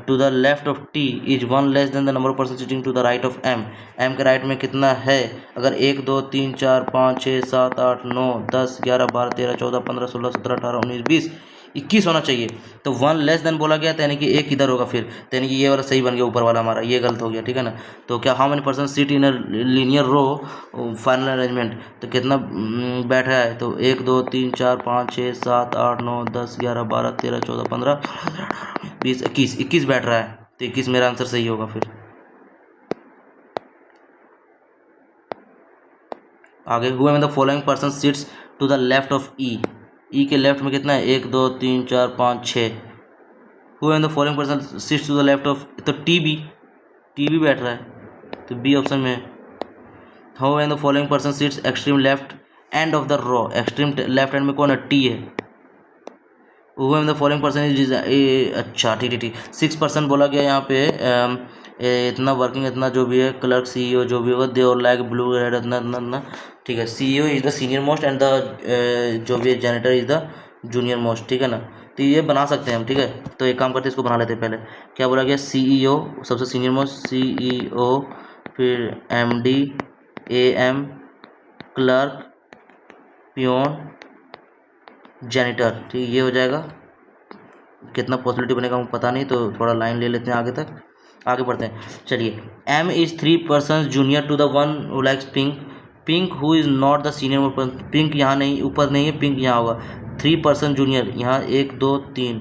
Speaker 1: to the left of T is 1 less than the number of person sitting to the right of M, M के राइट में कितना है, अगर 1 2 3 4 5 6 7 8 9 10 11 12 13 14 15 16 17 18 19 20 21 होना चाहिए, तो 1 लेस देन बोला गया, तो यानी कि एक इधर होगा फिर, तो यानी कि ये वाला सही बन गया, ऊपर वाला हमारा ये गलत हो गया। ठीक है ना, तो क्या how many person seat in linear row final arrangement, तो कितना बैठा है, तो 1 2 3 4 5 6 7 8 9 10 11 12 13 14 15 20 21 बैठ रहा है, तो 21 मेरा आंसर सही होगा। फिर आगे, हुए में the following person seats to the left of E के लेफ्ट में कितना है, 1 2 3 4 5 6, हुए में the following person seats to the left of, तो टी बी बैठ रहा है, तो बी ऑप्शन में। हाउ में the following person seats extreme left end of the row, extreme left end में कौन है, टी है। हुए में द फॉलोइंग पर्सन इज, अच्छा ठीक 6% बोला गया यहाँ पे, इतना वर्किंग, इतना जो भी है, क्लर्क, CEO जो भी होगा, दे और लाइक ब्लू रेड, इतना इतना इतना, ठीक है। CEO is the senior most and the जो भी है generator is the junior most, ठीक है ना। तो ये बना सकते हैं हम, ठीक है। तो एक काम करते हैं, इसको बना लेते हैं पहले। क्या बोला गया, CEO सबसे सीनियर मोस्ट, CEO, फिर MD, AM, clerk, peon, janitor, ठीक, ये हो जाएगा। कितना पॉसिबिलिटी बनेगा हमको पता नहीं, तो थोड़ा लाइन ले लेते हैं आगे तक, आगे बढ़ते हैं। चलिए, M is 3 person junior to the one who likes pink, pink who is not the senior person, pink यहाँ नहीं, ऊपर नहीं है, पिंक यहाँ होगा। 3 पर्सन जूनियर, यहाँ 1 2 3,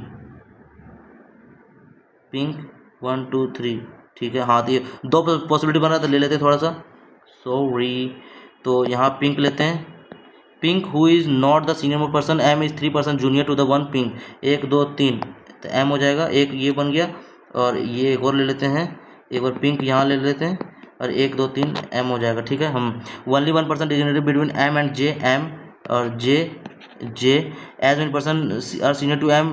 Speaker 1: पिंक 1 2 3, ठीक है। हाँ, तो ये 2 पॉसिबिलिटी बन रहा था, ले लेते हैं थोड़ा सा, सॉरी। तो यहाँ पिंक लेते हैं, pink who is not the senior person, M is 3 person junior to the one pink, 1 2 3, तो M हो जाएगा, एक ये बन गया। और ये एक और ले लेते हैं, एक और पिंक यहाँ ले लेते हैं, और 1 2 3 M हो जाएगा, ठीक है। हम only 1% designated between M and J, M और J as many person are senior to M,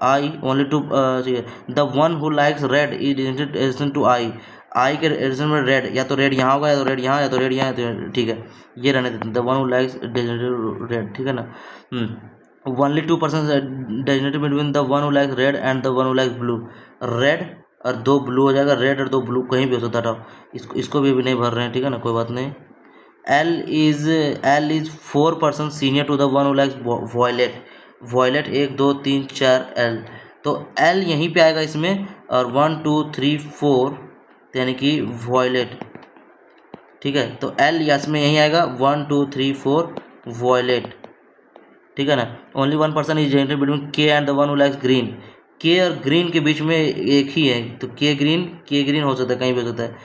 Speaker 1: I only two, the one who likes red is designated to I के एडिशन में रेड, या तो रेड यहाँ होगा, या तो रेड यहाँ, या तो रेड यहाँ, ठीक है। ये रहने देते हैं, the one who likes degenerated red, ठीक है ना। Only 2% degenerated between the one who likes red and the one who likes blue, red और 2 ब्लू हो जाएगा, रेड और 2 ब्लू कहीं भी हो सकता था। इसको भी नहीं भर रहे हैं, ठीक है ना, कोई बात नहीं। L is 4 person senior to the one who likes violet, violet 1 2 3 4 L, तो L यहीं पे आएगा इसमें, और 1 2 3 4, यानी कि वॉयलेट, ठीक है। तो L इसमें यहीं आएगा, 1 2 3 4 वॉयलेट, ठीक है ना। Only 1% is generated between K and the one who likes green, K और ग्रीन के बीच में एक ही है, तो K ग्रीन हो सकता है, कहीं भी हो सकता है।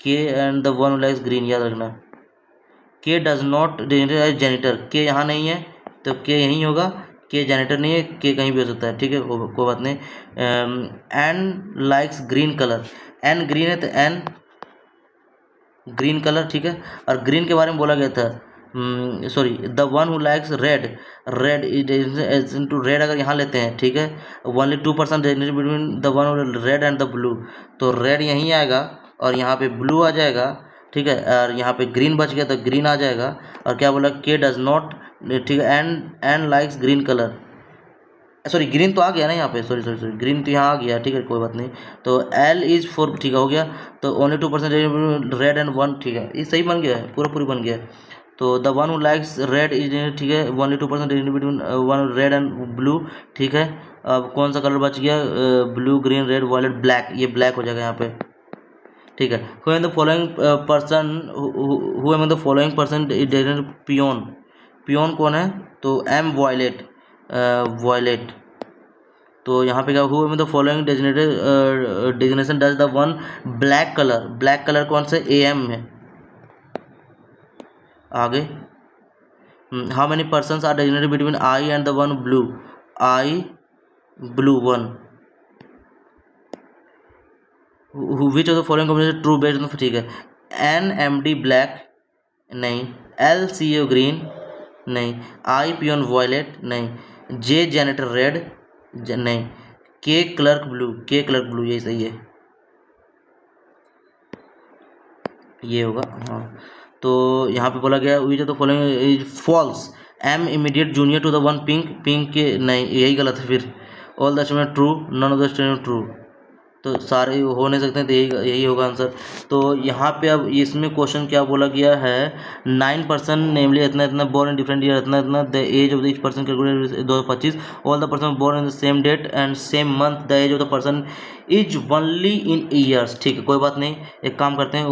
Speaker 1: K and the one who likes green, याद रखना। K does not generate as janitor, K यहाँ नहीं है, तो K यहीं होगा, K जेनेटर नहीं है, K कहीं भी हो सकता है, ठीक है, कोई बात नहीं। N likes green colour, N green है, तो N ग्रीन कलर, ठीक है। और ग्रीन के बारे में बोला गया था, sorry, the one who likes red, red is to red, अगर यहाँ लेते हैं, ठीक है। Only 2% between the one red and the blue, तो रेड यहीं आएगा, और यहाँ पे ब्लू आ जाएगा, ठीक है। और यहाँ पे ग्रीन बच गया, तो ग्रीन आ जाएगा। और क्या बोला, K डज नॉट, ठीक है, and likes green colour, sorry green तो आ गया ना यहाँ पे, सॉरी ग्रीन तो यहाँ आ गया, ठीक है, कोई बात नहीं। तो L इज 4, ठीक है, हो गया। तो ओनली 2% रेड एंड 1, ठीक है, ये सही बन गया है, पूरी बन गया है। तो the one who likes red is, ठीक है, only 2% between one red and blue, ठीक है। अब कौन सा कलर बच गया, blue green red violet black, ये ब्लैक हो जाएगा यहाँ पे, ठीक है। Who am the following person peon, peon कौन है, तो M वॉयलेट, वॉयलेट। तो यहाँ पे क्या, who am the following designation does the one black colour, black colour कौन से, AM है। आगे, how many persons are designated between I and the one blue, I blue 1, which of the following combination true based, ठीक है। NMD ब्लैक नहीं, LCO ग्रीन नहीं, I पियोन वॉयलेट नहीं, J जेनेटर रेड नहीं, K क्लर्क ब्लू, यही सही है, ये होगा, हाँ। तो यहाँ पे बोला गया which of the following is false, M immediate junior to the one pink, pink के नहीं, यही गलत है फिर। All the statement true, none of the statement true, तो सारे हो नहीं सकते हैं, तो यही होगा आंसर। तो यहाँ पे अब इसमें क्वेश्चन क्या बोला गया है, 9% नेमली इतना बोर्न इन डिफरेंट ईयर, इतना the age of the each person calculated 2025, all the person born in the same date and same month, the age of the person is only in years, ठीक है, कोई बात नहीं। एक काम करते हैं,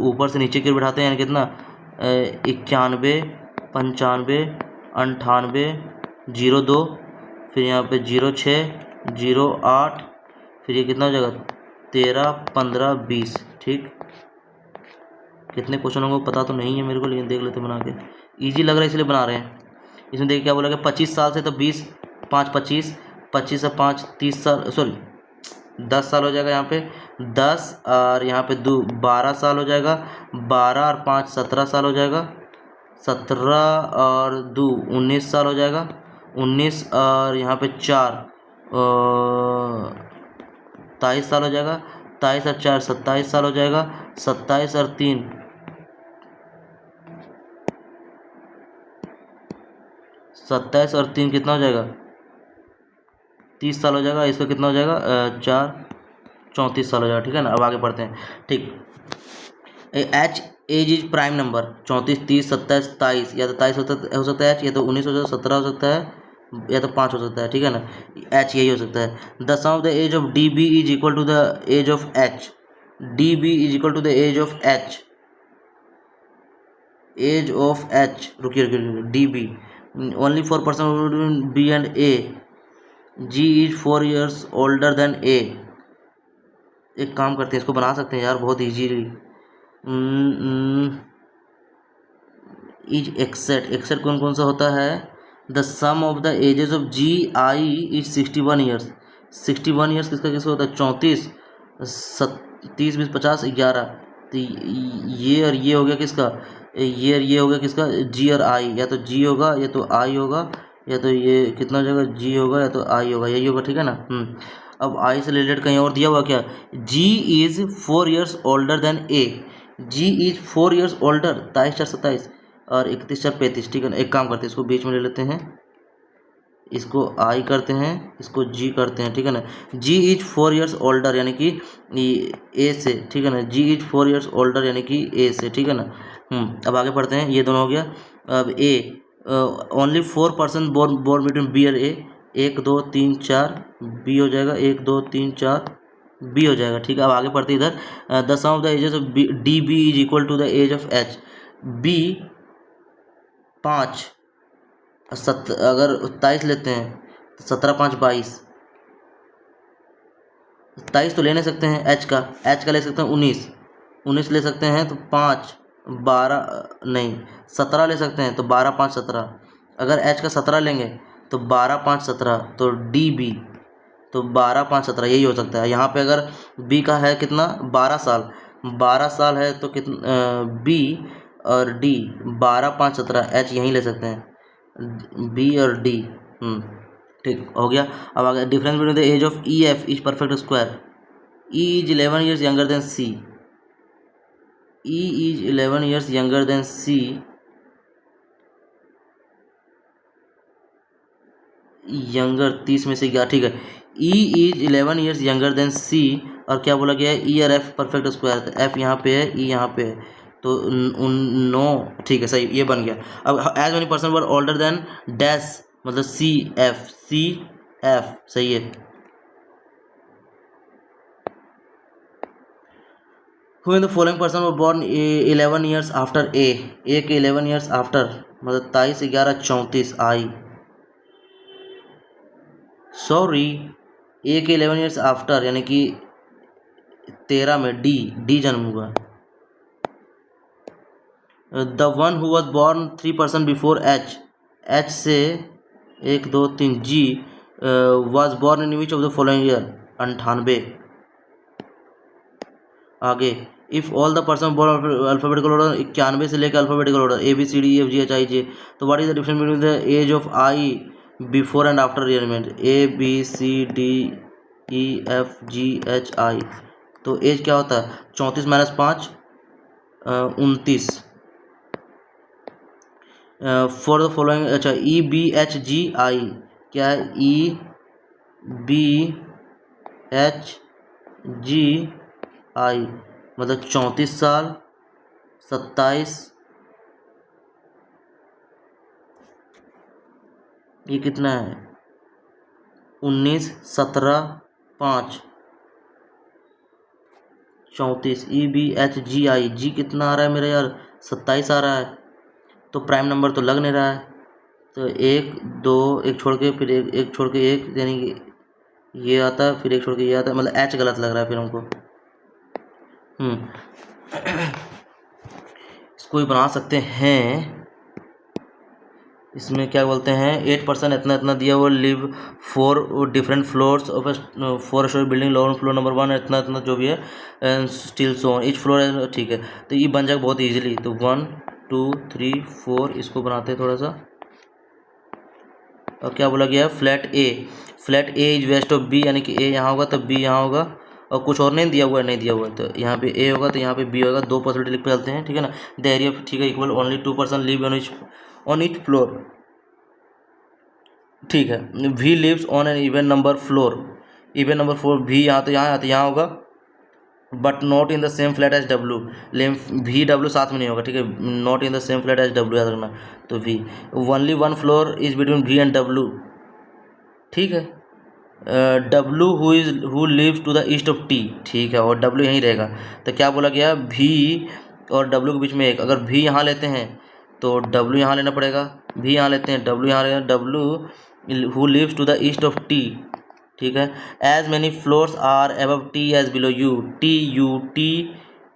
Speaker 1: ऊपर से नीचे की ओर बढ़ाते हैं, यानी कितना, 91 95 98 02, फिर यहाँ पे 06 08, फिर ये कितना हो जाएगा, 13 15 20, ठीक। कितने क्वेश्चन होंगे पता तो नहीं है मेरे को, लेकिन देख लेते बना के, इजी लग रहा है इसलिए बना रहे हैं। इसमें देखिए क्या बोला गया, 25 साल से, तो 20 5 25, 25 से 5 30 साल, सॉरी 10 साल हो जाएगा यहाँ पे, 10 और यहाँ पे 2 12 साल हो जाएगा, 12 और 5 17 साल हो जाएगा, 17 और 2 19 साल हो जाएगा, 19 और यहाँ पे 4 23 साल हो जाएगा, 23 और 4 27 साल हो जाएगा, 27 और 3 27 और 3 कितना हो जाएगा, 30 साल हो जाएगा। इसका कितना हो जाएगा, 4 34 साल हो जाएगा। ठीक है ना। अब आगे बढ़ते हैं। ठीक, H age is prime number 34 30 27 23, या तो 23 हो सकता है एच, या तो 19 हो सकता है, 17 हो सकता है, या तो 5 हो सकता है। ठीक है ना। एच यही हो सकता है। The sum of the age of D B is equal to the age of H. D B is equal to the age of H, age of H, रुकिए रुकिए रुकिए, D B only 4% B and A, G is 4 years older than A. एक काम करते हैं, इसको बना सकते हैं यार बहुत ईजीली। इज एक्सेट, एक्सेट कौन कौन सा होता है, the sum of the ages of G I is 61 years. 61 years किसका किसका होता है, 34 30 20 50 11, तो ये और ये हो गया किसका, ये और ये हो गया किसका, जी और आई, या तो जी होगा या तो आई होगा, या तो ये कितना हो जाएगा, जी होगा या तो आई होगा, यही होगा। ठीक है ना। अब आई से रिलेटेड कहीं और दिया हुआ क्या, G is 4 years older than A. G is 4 years older, 23 4 27 और 31 4 35। ठीक है ना। एक काम करते हैं, इसको बीच में ले लेते हैं, इसको आई करते हैं, इसको जी करते हैं। ठीक है ना। जी इज 4 years ओल्डर यानी कि ए से। ठीक है ना। जी इज 4 years ओल्डर यानी कि ए से। ठीक है ना। अब आगे पढ़ते हैं, ये दोनों हो गया। अब ए, ओनली 4% बोर्न बिटवीन बी और ए, 1 2 3 4 बी हो जाएगा, 1 2 3 4 बी हो जाएगा। ठीक है। अब आगे पढ़ते हैं इधर, the sum of the ages of D B is equal to the age of H. B 5, अगर 27 लेते हैं तो 17 5 22, 27 तो ले नहीं सकते हैं, एच का ले सकते हैं 19, 19 ले सकते हैं तो 5 12 नहीं 17 ले सकते हैं तो 12 5 17। अगर एच का 17 लेंगे तो 12 5 17, तो डी बी तो 12 5 17 यही हो सकता है। यहाँ पे अगर बी का है कितना, 12 साल, 12 साल है तो कितना, बी और डी 12 5 17, एच यहीं ले सकते हैं, बी और डी। ठीक हो गया। अब आगे, difference between the age of E F is perfect square. E is 11 years younger than C, E is 11 years younger than C, younger 30 में से क्या, ठीक है। E is 11 years younger than C, और क्या बोला गया है, ई और एफ परफेक्ट स्क्वायर, तो एफ यहाँ पे है, ई यहाँ पे है, तो नो, ठीक है सही, ये बन गया। अब एज मेनी पर्सन वर ओल्डर देन डैश, मतलब सी एफ, सही है। Who in the following person were born 11 years after A, A के 11 years after, मतलब 23 11 34 आई, सॉरी ए के 11 years आफ्टर यानी कि 13 में डी जन्म हुआ। The one who was born 3% before H, H से 1 2 3 G was born in which of the following year, 98। आगे, if all the person born alphabetical order, 91 से लेकर alphabetical order A B C D E F G H I J, तो what is the difference between the age of I before and after rearrangement, A B C D E F G H आई, तो एज क्या होता है, 34 - 5 29। फॉर द फॉलोइंग, अच्छा ई बी एच जी आई क्या है, ई बी एच जी आई मतलब 34 साल 27, ये कितना है 19 17 5 34, ई बी एच जी आई, जी कितना आ रहा है मेरा यार 27 आ रहा है, तो प्राइम नंबर तो लग नहीं रहा है, तो 1 2 एक छोड़ के फिर एक छोड़ के एक, यानी कि ये आता है फिर एक छोड़ के ये आता है, मतलब एच गलत लग रहा है फिर हमको। इसको भी बना सकते हैं, इसमें क्या बोलते हैं 8% इतना इतना दिया हुआ, live 4 different floors of 4 story building, lower floor number 1 इतना इतना जो भी है, स्टील सोन ईच फ्लोर, ठीक है। तो ये बन जाएगा बहुत इजीली, तो 1 2 3 4 इसको बनाते हैं थोड़ा सा। और क्या बोला गया है, flat A is west of B, यानी कि ए यहाँ होगा तो बी यहाँ होगा, और कुछ और नहीं दिया हुआ है, नहीं दिया हुआ है, तो यहाँ पे ए होगा तो यहाँ पे बी होगा, दो पॉसिबिलिटी लिख पे चलते हैं, ठीक है ना। द एरिया ठीक है equal only 2% live on each floor, ठीक है। V lives on an even number floor, even number floor V यहाँ तो यहाँ होगा, but not in the same flat as W, लेकिन वी डब्ल्यू साथ में नहीं होगा, ठीक है। Not in the same flat as W याद रखना, तो V only one floor is between V and W, ठीक है। W who lives to the east of T, ठीक है, और डब्ल्यू यहीं रहेगा, तो क्या बोला गया, भी और डब्ल्यू के बीच में एक, अगर भी यहाँ लेते हैं तो डब्ल्यू यहाँ लेना पड़ेगा, भी यहाँ लेते हैं डब्ल्यू यहाँ लेना, W who lives to the east of T, ठीक है। As many floors are above T as below U, T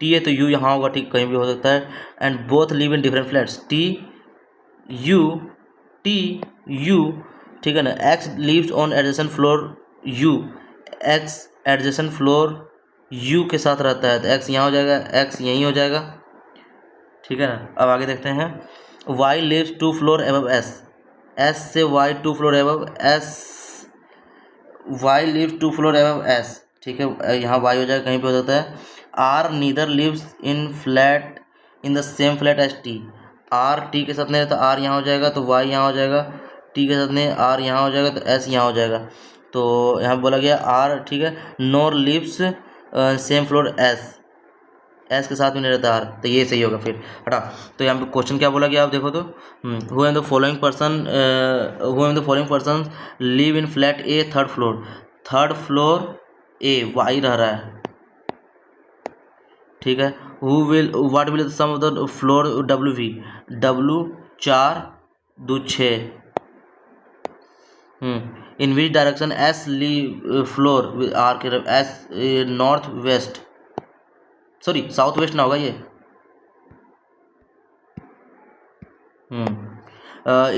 Speaker 1: है तो यू यहाँ होगा, ठीक, कहीं भी हो सकता है, and both live in different flats, U T U, ठीक है ना। X lives on adjacent floor U, X adjacent floor U के साथ रहता है, तो एक्स यहाँ हो जाएगा, एक्स यहीं हो जाएगा, ठीक है ना। अब आगे देखते हैं, Y lives 2 floor above S, S से Y 2 floor above S, Y lives 2 floor above S, ठीक है, यहाँ वाई हो जाएगा, कहीं पे हो जाता है। R neither lives in the same flat as T, R T के साथ नहीं रहता, आर यहाँ हो जाएगा तो वाई यहाँ हो जाएगा, टी के साथ नहीं आर यहाँ हो जाएगा तो एस यहाँ हो जाएगा, तो यहाँ बोला गया आर, ठीक है, नोर लिव्स सेम फ्लोर एस के साथ में नहीं रहता आर, तो ये सही होगा फिर, हटा। तो यहाँ पे क्वेश्चन क्या बोला गया आप देखो तो, who am the following person live in flat A third floor A, Y रह रहा है, ठीक है। What will sum of the floor W V, W 4 2 6, in which direction S live floor R K S north west, sorry south west ना होगा ये,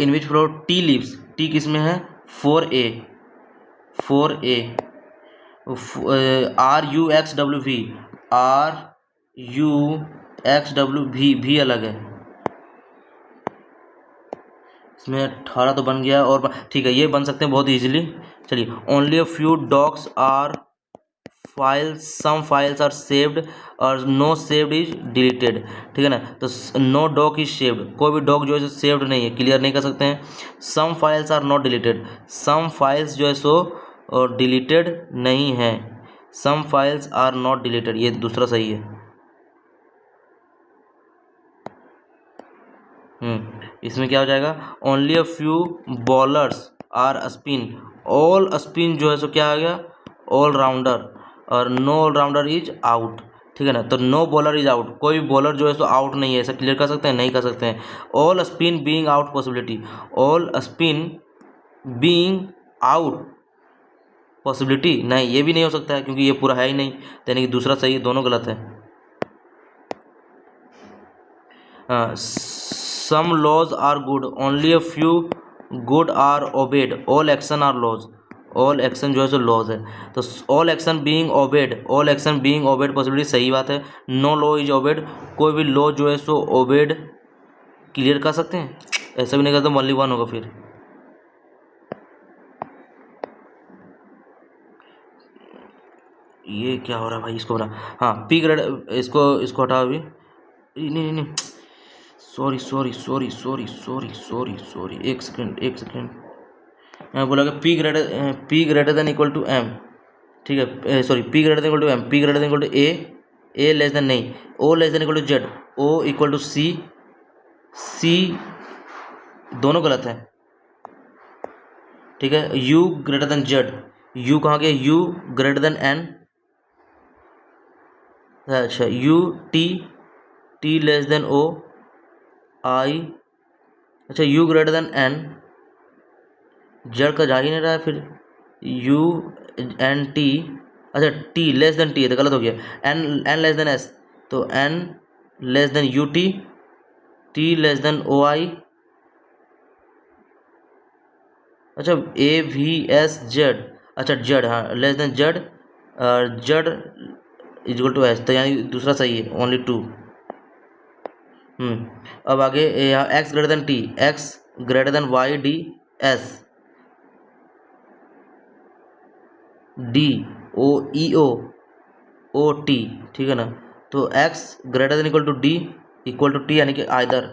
Speaker 1: in which floor T lives, T किस में है 4A, R U X W V, R U X W भी अलग है, इसमें 18 तो बन गया, और ठीक है ये बन सकते हैं बहुत इजीली। चलिए, only a few dogs are files, some files are saved और नो सेव्ड इज डिलीटेड, ठीक है ना। तो नो डॉग इज सेव्ड, कोई भी डॉग जो है सेव्ड नहीं है, क्लियर नहीं कर सकते हैं। Some files are not deleted, some files जो है सो डिलीटेड नहीं है, some files are not deleted, ये दूसरा सही है। इसमें क्या हो जाएगा, only a few bowlers are spin, all spin जो है सो क्या आ गया, ऑल राउंडर, और no all rounder is out, ठीक है ना। तो नो बॉलर इज आउट, कोई भी बॉलर जो है सो आउट नहीं है, ऐसा क्लियर कर सकते हैं, नहीं कर सकते हैं। All spin being out possibility, all spin being out possibility, नहीं ये भी नहीं हो सकता है क्योंकि ये पूरा है ही नहीं, यानी कि दूसरा सही है, दोनों गलत है। Some laws are good, only a few good are obeyed, all action are laws, all action जो है सो लॉज है, तो all action being obeyed, all action being obeyed possibility सही बात है। नो लॉ इज ओबेड, कोई भी लॉ जो है सो ओबेड, क्लियर कर सकते हैं, ऐसा भी नहीं करते, ओनली वन होगा फिर। ये क्या हो रहा है भाई, इसको बना, हाँ पी ग्रेड, इसको हटाओ अभी, नहीं सॉरी, एक सेकेंड, मैं बोला कि P greater than equal to M, ठीक है, sorry P greater than equal to M, P greater than equal to A less than नहीं, O less than equal to Z, O equal to C दोनों गलत है, ठीक है। U greater than Z, U कहाँ गया, यू ग्रेटर देन एन, अच्छा U T less than O I, अच्छा U greater than N, Z का जा ही नहीं रहा है फिर, यू एन टी, अच्छा टी लेस देन टी है तो गलत हो गया, एन लेस देन एस, तो N less than U T less than O I, अच्छा ए वी एस जेड, अच्छा जेड, हाँ less than Z, Z equal to S, तो यानी दूसरा सही है, ओनली 2। अब आगे यहाँ X greater than T, X greater than Y D S, D O E O O T, ठीक है ना। तो x greater than equal to D equal to T, यानी कि आइदर,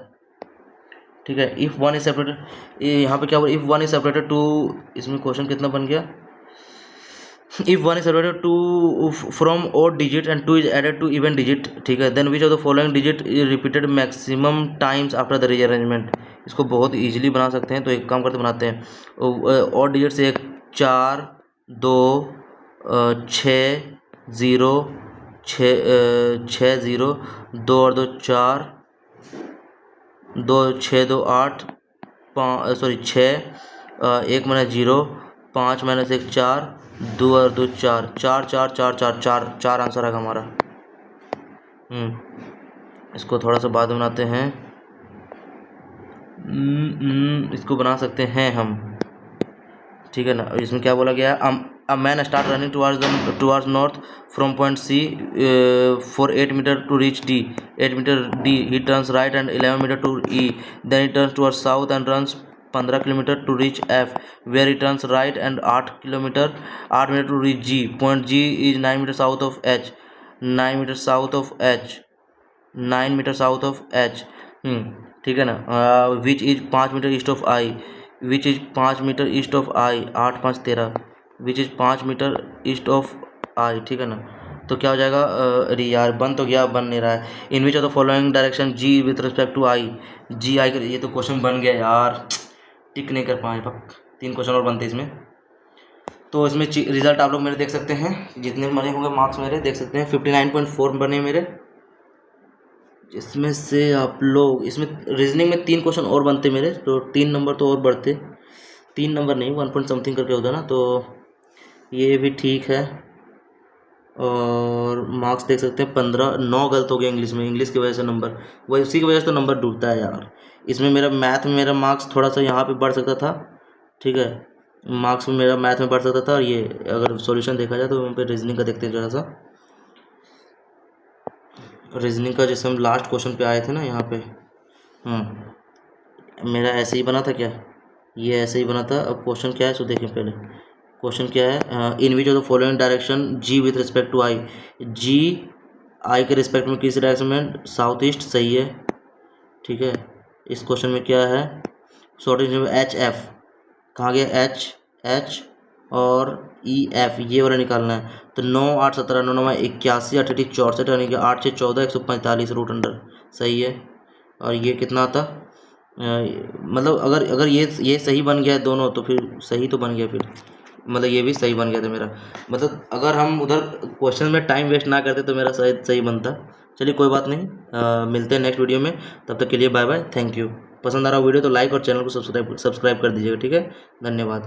Speaker 1: ठीक है। इफ़ वन इज सेपरेटेड, यहाँ पे क्या बोला, if one is separated to, इसमें क्वेश्चन कितना बन गया, if one is separated to from odd digit and two is added to even digit, ठीक है, then which of the following digit is repeated maximum times after the rearrangement. इसको बहुत इजीली बना सकते हैं, तो एक काम करते बनाते हैं। ओड डिजिट से एक 4 2 6 0 6 0, 2 और 2 4, 2 6 2 8, 6 1 माइनस 0, 5 माइनस 1 4, 2 और 2 4, 4 4 4 4 4 4 आंसर आएगा हमारा। इसको थोड़ा सा बाद में बनाते हैं। इसको बना सकते हैं हम, ठीक है ना। इसमें क्या बोला गया है, a man start running towards north from point C for 8 metre to reach D, 8 metre D, he turns right and 11 metre to E, then he turns towards south and runs 15 kilometre to reach F, where he turns right and 8 metre to reach G, point G is 9 metre south of H, 9 metre south of H, 9 metre south of H, ठीक है ना। Which is 5 metre east of I, which is 5 metre east of I, 8 5 13, which is 5 metre east of I, ठीक है ना। तो क्या हो जाएगा, अरे यार बन तो गया, बन नहीं रहा है। In which of the following direction G with respect to I, G I, ये तो क्वेश्चन बन गया यार, टिक नहीं कर पाए, पक 3 क्वेश्चन और बनते इसमें। तो इसमें रिजल्ट आप लोग मेरे देख सकते हैं, जितने बने होंगे मार्क्स मेरे देख सकते हैं, 59.4 बने मेरे। इसमें से आप लोग, इसमें रीजनिंग में 3 क्वेश्चन और बनते मेरे, तो 3 नंबर तो और बढ़ते, 3 नंबर नहीं 1 पॉइंट समथिंग करके होता ना, तो ये भी ठीक है। और मार्क्स देख सकते हैं 15, 9 गलत हो गया इंग्लिश में, इंग्लिश की वजह से नंबर, वही उसी की वजह से तो नंबर डूबता है यार। इसमें मेरा मैथ में मेरा मार्क्स थोड़ा सा यहाँ पे बढ़ सकता था, ठीक है, मार्क्स में मेरा मैथ में बढ़ सकता था। और ये अगर सॉल्यूशन देखा जाए तो वहाँ पे रीजनिंग का देखते हैं जरा सा, रीजनिंग का जैसे हम लास्ट क्वेश्चन पे आए थे ना यहाँ पे, मेरा ऐसे ही बना था क्या, ये ऐसे ही बना था। अब क्वेश्चन क्या है सो देखें पहले, क्वेश्चन क्या है, in which of the following direction G with respect to I, G I के रिस्पेक्ट में किस डायरेक्शन में, साउथ ईस्ट, सही है, ठीक है। इस क्वेश्चन में क्या है, शॉर्ट एच एफ, कहाँ गया एच, एच और ई एफ, ये वाला निकालना है। तो 9 8 17 9 9 81 8 64, यानी कि 8 6 14 145 रूट अंडर, सही है। और ये कितना आता, मतलब अगर ये सही बन गया है दोनों, तो फिर सही तो बन गया, फिर मतलब ये भी सही बन गया था मेरा, मतलब अगर हम उधर क्वेश्चन में टाइम वेस्ट ना करते तो मेरा शायद सही बनता। चलिए कोई बात नहीं, मिलते हैं नेक्स्ट वीडियो में, तब तक के लिए बाय बाय, थैंक यू। पसंद आ रहा वीडियो तो लाइक और चैनल को सब्सक्राइब कर दीजिएगा, ठीक है, धन्यवाद।